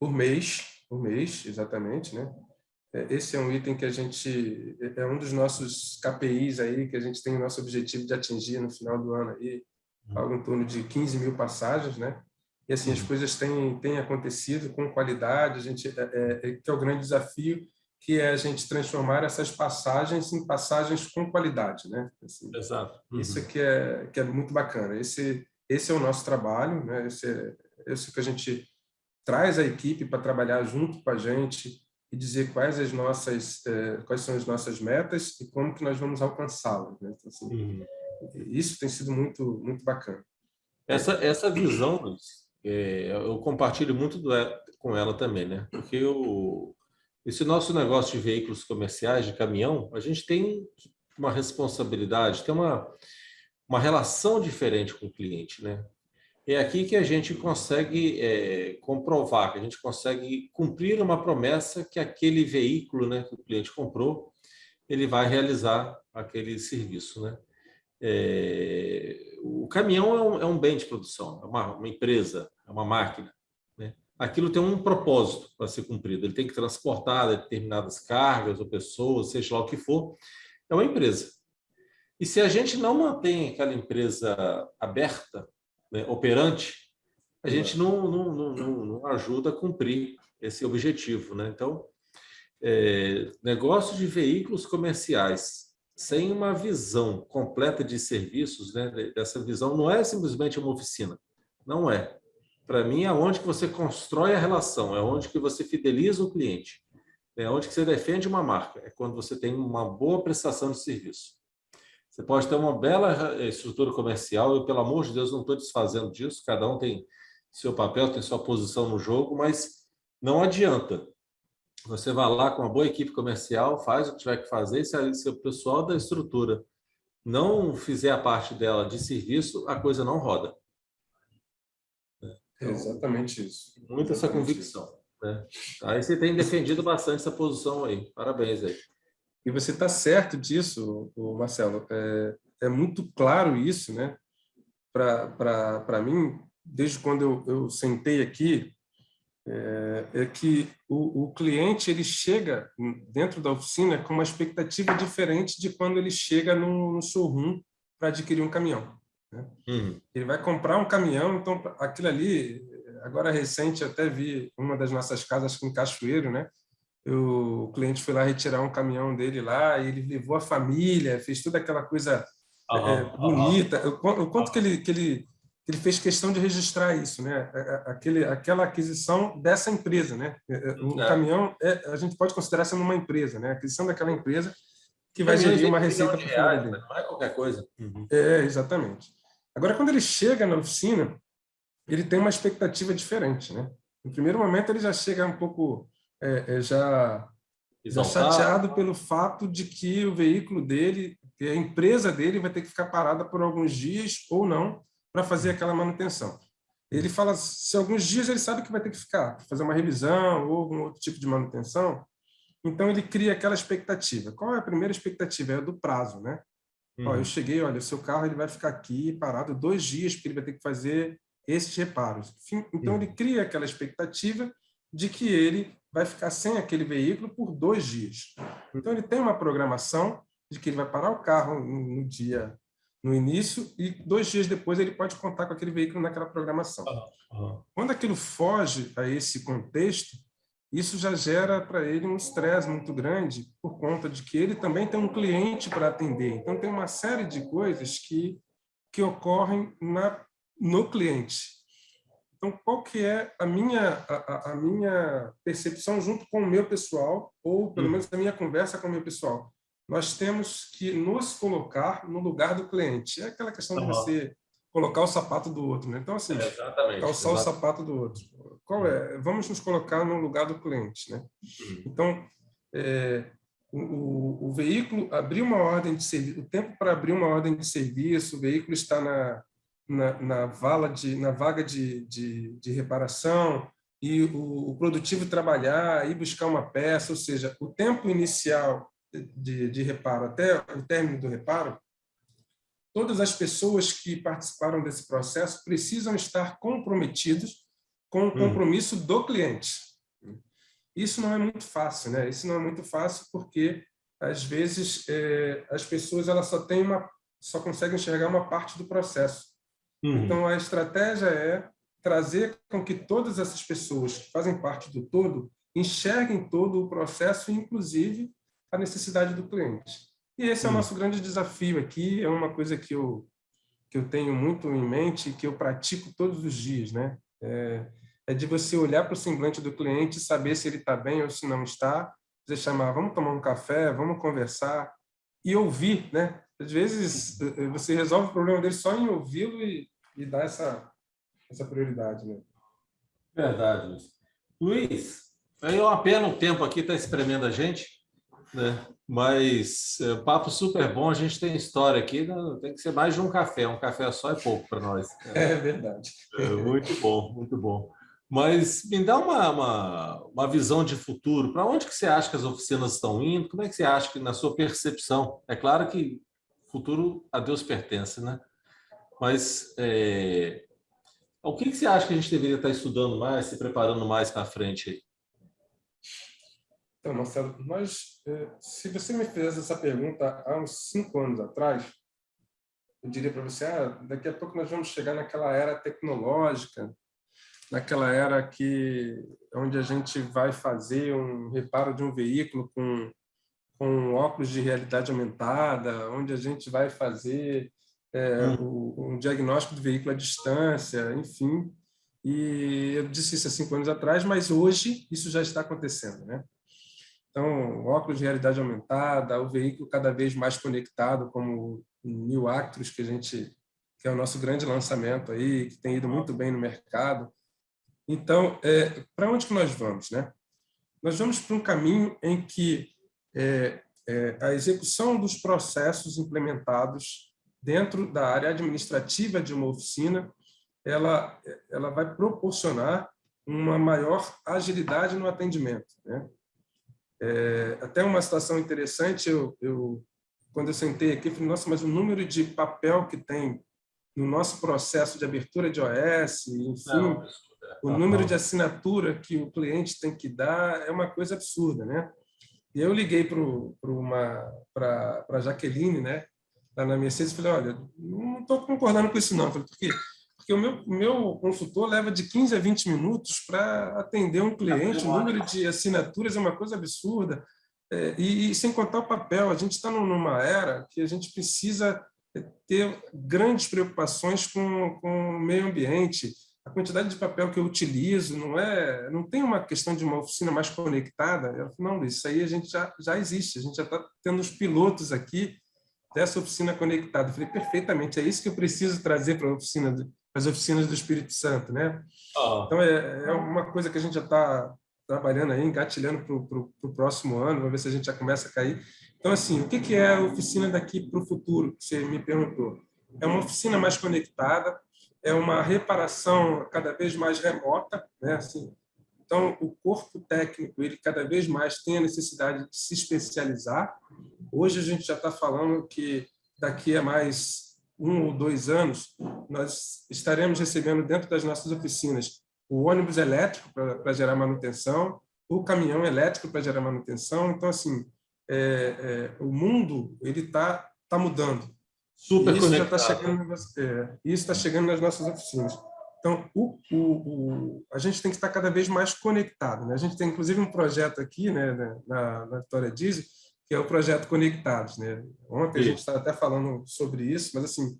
Por mês, exatamente, né? Esse é um item que a gente... É um dos nossos KPIs aí, que a gente tem o nosso objetivo de atingir no final do ano aí, algo em torno de 15 mil passagens, né? E assim, as coisas têm acontecido com qualidade, que é o grande desafio, que é a gente transformar essas passagens em passagens com qualidade, né? Assim, exato. Isso que é muito bacana. Esse é o nosso trabalho, né? Esse que a gente traz a equipe para trabalhar junto com a gente e dizer quais são as nossas metas e como que nós vamos alcançá-las, né? Então, assim, isso tem sido muito, muito bacana. Essa visão, Luiz, eu compartilho muito com ela também, né? Porque esse nosso negócio de veículos comerciais, de caminhão, a gente tem uma responsabilidade, tem uma relação diferente com o cliente, né? É aqui que a gente consegue comprovar, que a gente consegue cumprir uma promessa que aquele veículo, né, que o cliente comprou, ele vai realizar aquele serviço, né? O caminhão é um bem de produção, é uma empresa, é uma máquina, né? Aquilo tem um propósito para ser cumprido. Ele tem que transportar determinadas cargas ou pessoas, seja lá o que for. É uma empresa. E se a gente não mantém aquela empresa aberta, né, operante, a gente não ajuda a cumprir esse objetivo, né? Então, negócio de veículos comerciais sem uma visão completa de serviços, né? Essa visão não é simplesmente uma oficina, não é. Para mim, é onde que você constrói a relação, é onde que você fideliza o cliente, é onde que você defende uma marca, é quando você tem uma boa prestação de serviço. Você pode ter uma bela estrutura comercial, e pelo amor de Deus, não estou desfazendo disso, cada um tem seu papel, tem sua posição no jogo, mas não adianta. Você vai lá com uma boa equipe comercial, faz o que tiver que fazer, se o pessoal da estrutura não fizer a parte dela de serviço, a coisa não roda. Então, exatamente isso. Muita essa convicção, né? Aí você tem defendido bastante essa posição aí. Parabéns aí. E você está certo disso, Marcelo. É muito claro isso, né? Para mim, desde quando eu sentei aqui, que o cliente ele chega dentro da oficina com uma expectativa diferente de quando ele chega no showroom para adquirir um caminhão, né? Ele vai comprar um caminhão, então aquilo ali, agora recente, eu até vi uma das nossas casas em Cachoeiro, né? O cliente foi lá retirar um caminhão dele lá e ele levou a família, fez toda aquela coisa bonita. O quanto que ele fez questão de registrar isso, né? Aquela aquisição dessa empresa, né? O caminhão a gente pode considerar sendo uma empresa, né? A aquisição daquela empresa que vai gerir uma receita para o final dele. Não é qualquer coisa. Exatamente. Agora, quando ele chega na oficina, ele tem uma expectativa diferente, né? No primeiro momento, ele já chega um pouco já chateado pelo fato de que o veículo dele, que a empresa dele vai ter que ficar parada por alguns dias ou não para fazer aquela manutenção. Ele fala, se alguns dias ele sabe que vai ter que ficar, fazer uma revisão ou algum outro tipo de manutenção, Então, ele cria aquela expectativa. Qual é a primeira expectativa? É a do prazo, né? Ó, eu cheguei, olha, o seu carro ele vai ficar aqui parado 2 dias, porque ele vai ter que fazer esses reparos. Então, ele cria aquela expectativa de que ele vai ficar sem aquele veículo por 2 dias. Então, ele tem uma programação de que ele vai parar o carro no início e 2 dias depois ele pode contar com aquele veículo naquela programação. Quando aquilo foge a esse contexto, isso já gera para ele um estresse muito grande por conta de que ele também tem um cliente para atender. Então, tem uma série de coisas que ocorrem no cliente. Então, qual que é a minha percepção junto com o meu pessoal, ou pelo menos a minha conversa com o meu pessoal? Nós temos que nos colocar no lugar do cliente. É aquela questão de você colocar o sapato do outro, né? Então, assim, calçar o sapato do outro. Qual é? Vamos nos colocar no lugar do cliente, né? Então, o veículo abrir uma ordem de serviço, o tempo para abrir uma ordem de serviço, o veículo está na vaga de reparação e o produtivo trabalhar, ir buscar uma peça, ou seja, o tempo inicial de reparo até o término do reparo, todas as pessoas que participaram desse processo precisam estar comprometidos com o compromisso do cliente. Isso não é muito fácil, né? Isso não é muito fácil porque, às vezes, as pessoas elas só conseguem enxergar uma parte do processo. Então, a estratégia é trazer com que todas essas pessoas que fazem parte do todo enxerguem todo o processo, inclusive a necessidade do cliente. E esse é o nosso grande desafio aqui, é uma coisa que eu tenho muito em mente, que eu pratico todos os dias, né? É de você olhar para o semblante do cliente, saber se ele está bem ou se não está, você chamar, vamos tomar um café, vamos conversar e ouvir, né? Às vezes você resolve o problema dele só em ouvi-lo e dar essa prioridade, né? Verdade, Luiz. É uma pena o tempo aqui está espremendo a gente, né? Mas papo super bom, a gente tem história aqui, tem que ser mais de um café só é pouco para nós. É verdade. Muito bom, muito bom. Mas me dá uma visão de futuro. Para onde que você acha que as oficinas estão indo? Como é que você acha que, na sua percepção, é claro que futuro a Deus pertence, né? Mas o que você acha que a gente deveria estar estudando mais, se preparando mais para frente aí? Então, Marcelo, se você me fizesse essa pergunta há uns 5 anos atrás, eu diria para você, daqui a pouco nós vamos chegar naquela era tecnológica, naquela era onde a gente vai fazer um reparo de um veículo com óculos de realidade aumentada, onde a gente vai fazer um diagnóstico do veículo à distância, enfim. E eu disse isso há 5 anos atrás, mas hoje isso já está acontecendo, né? Então, óculos de realidade aumentada, o veículo cada vez mais conectado, como o New Actros, que é o nosso grande lançamento aí, que tem ido muito bem no mercado. Então, para onde que nós vamos, né? Nós vamos para um caminho em que a execução dos processos implementados dentro da área administrativa de uma oficina, ela vai proporcionar uma maior agilidade no atendimento, né? Até uma situação interessante, quando eu sentei aqui, falei, nossa, mas o número de papel que tem no nosso processo de abertura de OS, enfim, o número de assinatura que o cliente tem que dar é uma coisa absurda, né? E eu liguei para a Jaqueline, né, lá na Mercedes, e falei, olha, não estou concordando com isso não. Falei, por quê? Porque o meu consultor leva de 15 a 20 minutos para atender um cliente, o número de assinaturas é uma coisa absurda, e sem contar o papel, a gente está numa era que a gente precisa ter grandes preocupações com o meio ambiente. A quantidade de papel que eu utilizo não tem uma questão de uma oficina mais conectada. Ela falou, não, Luiz, isso aí a gente já existe, a gente já está tendo os pilotos aqui dessa oficina conectada. Eu falei, perfeitamente, é isso que eu preciso trazer para as oficinas do Espírito Santo, né? Então, é uma coisa que a gente já está trabalhando aí, engatilhando para o próximo ano, vamos ver se a gente já começa a cair. Então, assim, o que é a oficina daqui para o futuro, que você me perguntou? É uma oficina mais conectada, é uma reparação cada vez mais remota, né? Assim, Então, o corpo técnico, ele cada vez mais tem a necessidade de se especializar. Hoje a gente já está falando que daqui a mais 1 ou 2 anos nós estaremos recebendo dentro das nossas oficinas o ônibus elétrico para gerar manutenção, o caminhão elétrico para gerar manutenção. Então, assim, o mundo ele está mudando. Super isso já está conectado. chegando, isso está chegando nas nossas oficinas. Então, a gente tem que estar cada vez mais conectado, né? A gente tem, inclusive, um projeto aqui, né, na Vitória Diesel, que é o projeto Conectados, né? Ontem a gente estava até falando sobre isso, mas assim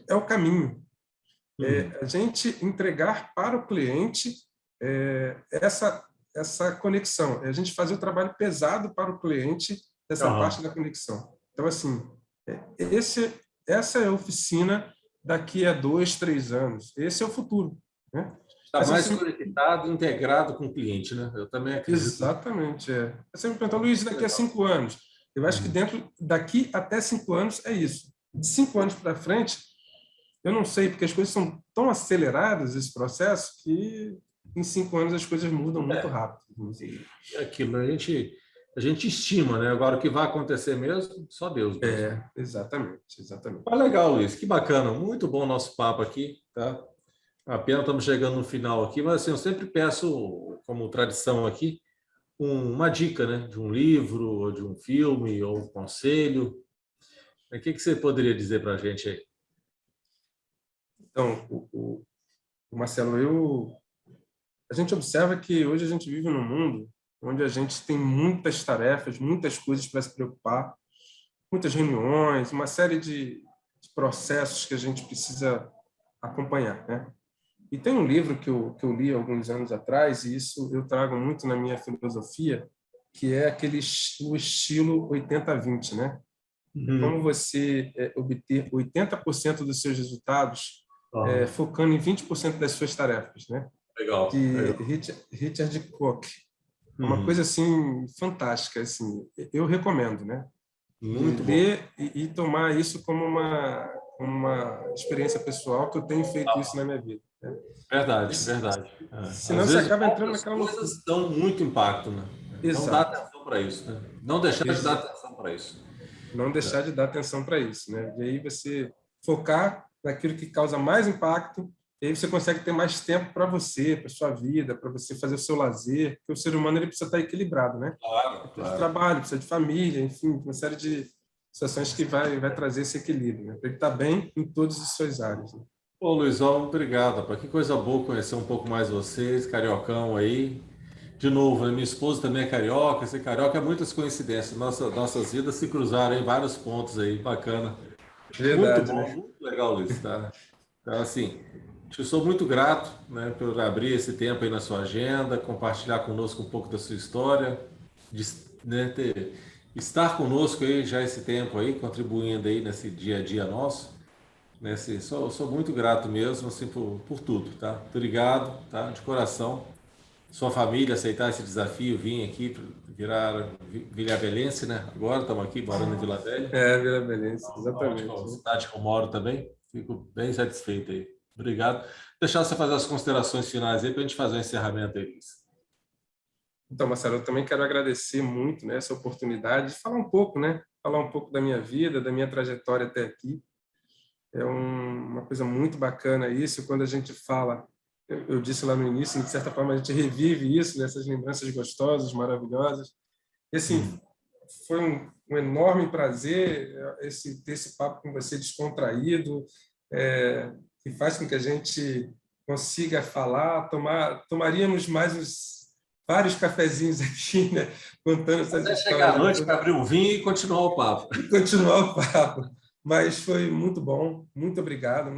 é o caminho. A gente entregar para o cliente essa conexão, a gente fazer o trabalho pesado para o cliente dessa parte da conexão. Então, assim, essa é a oficina daqui a 2, 3 anos. Esse é o futuro, né? Está mais conectado, integrado com o cliente, né? Eu também acredito. Exatamente. Você me perguntou, Luiz, daqui a 5 anos. Eu acho que daqui até 5 anos é isso. De 5 anos para frente, eu não sei, porque as coisas são tão aceleradas, esse processo, que em 5 anos as coisas mudam muito rápido. É aquilo, a gente estima, né? Agora o que vai acontecer mesmo, só Deus mesmo. Exatamente. Mas legal, Luiz, que bacana, muito bom o nosso papo aqui, tá? Apenas estamos chegando no final aqui, mas assim, eu sempre peço, como tradição aqui, uma dica, né? De um livro, ou de um filme, ou um conselho. O que você poderia dizer para a gente aí? Então, Marcelo, a gente observa que hoje a gente vive num mundo onde a gente tem muitas tarefas, muitas coisas para se preocupar, muitas reuniões, uma série de processos que a gente precisa acompanhar, né? E tem um livro que eu li alguns anos atrás, e isso eu trago muito na minha filosofia, que é o estilo 80-20, né? Como você obter 80% dos seus resultados focando em 20% das suas tarefas, né? Legal. De Richard Koch. Uma coisa assim fantástica, assim. Eu recomendo, né? Muito ler e tomar isso como uma experiência pessoal, que eu tenho feito isso na minha vida. Né? Verdade. Senão Às você vezes, acaba entrando outras naquela coisas dão muito impacto, né? Não dá Exato. atenção para isso, né? Não deixar de dar atenção para isso. Não deixar de dar atenção para isso, né? E aí você focar naquilo que causa mais impacto, e aí você consegue ter mais tempo para você, para sua vida, para você fazer o seu lazer, porque o ser humano ele precisa estar equilibrado, né? Claro. Precisa de trabalho, precisa de família, enfim, uma série de situações que vai trazer esse equilíbrio, né? Para ele estar bem em todas as suas áreas. Né? Ô, Luizão, obrigado. Que coisa boa conhecer um pouco mais vocês, cariocão aí. De novo, né? Minha esposa também é carioca, ser carioca é muitas coincidências. Nossas vidas se cruzaram em vários pontos aí, bacana. Verdade, Muito bom, né? muito legal, Luiz, tá? Então, assim, eu sou muito grato, né, por abrir esse tempo aí na sua agenda, compartilhar conosco um pouco da sua história, de, né, estar conosco aí já esse tempo aí, contribuindo aí nesse dia a dia nosso. Né, assim, sou muito grato mesmo, assim, por tudo, tá? Obrigado, tá? De coração. Sua família aceitar esse desafio, vim aqui virar Vilhavelense, né? Agora estamos aqui morando em Vila Velha. Vila Belenense, Uma exatamente. ótima cidade que eu moro também. Fico bem satisfeito aí. Obrigado. Deixar você fazer as considerações finais aí para a gente fazer o encerramento aí, Luiz. Então, Marcelo, eu também quero agradecer muito, né, essa oportunidade de falar um pouco, né? Falar um pouco da minha vida, da minha trajetória até aqui. É uma coisa muito bacana isso, quando a gente fala, eu disse lá no início, de certa forma a gente revive isso, nessas lembranças gostosas, maravilhosas. E assim, foi um enorme prazer ter esse papo com você descontraído, que faz com que a gente consiga falar, tomaríamos mais vários cafezinhos aqui, né, contando essas Até histórias. chegar à noite para abrir um vinho e continuar o papo. E continuar o papo. Mas foi muito bom, muito obrigado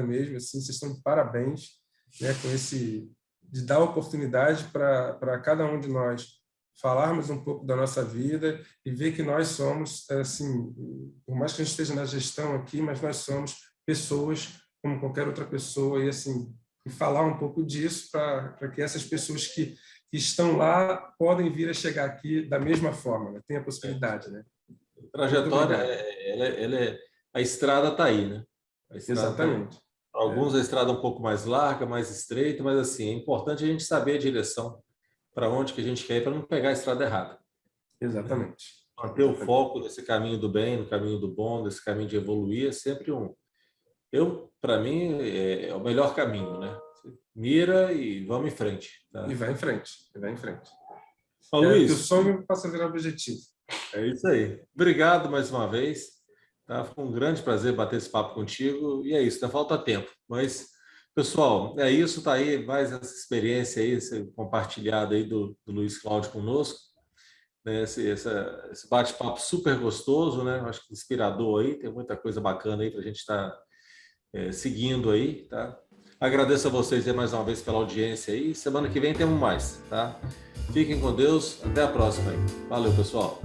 mesmo. Assim, vocês estão de parabéns, né, com de dar oportunidade para cada um de nós falarmos um pouco da nossa vida e ver que nós somos, assim, por mais que a gente esteja na gestão aqui, mas nós somos pessoas como qualquer outra pessoa e assim, e falar um pouco disso para que essas pessoas que estão lá podem vir a chegar aqui da mesma forma, né? Tem a possibilidade, né? A trajetória, a estrada está aí, né? A estrada Exatamente. Alguns a estrada um pouco mais larga, mais estreita, mas assim, é importante a gente saber a direção para onde que a gente quer ir para não pegar a estrada errada. Exatamente. Manter o foco desse caminho do bem, no caminho do bom, desse caminho de evoluir é sempre para mim, é o melhor caminho, né? Mira e vamos em frente. Tá? E vai em frente, Ó, Luiz, que o sonho possa virar objetivo. É isso aí. Obrigado mais uma vez. Tá? Foi um grande prazer bater esse papo contigo. E é isso, ainda falta tempo. Mas, pessoal, é isso. Tá aí mais essa experiência aí, compartilhada aí do Luiz Cláudio conosco. Né? Esse bate-papo super gostoso, né? Acho que inspirador aí. Tem muita coisa bacana aí para a gente estar seguindo aí, tá? Agradeço a vocês aí mais uma vez pela audiência aí. Semana que vem temos mais, tá? Fiquem com Deus. Até a próxima aí. Valeu, pessoal.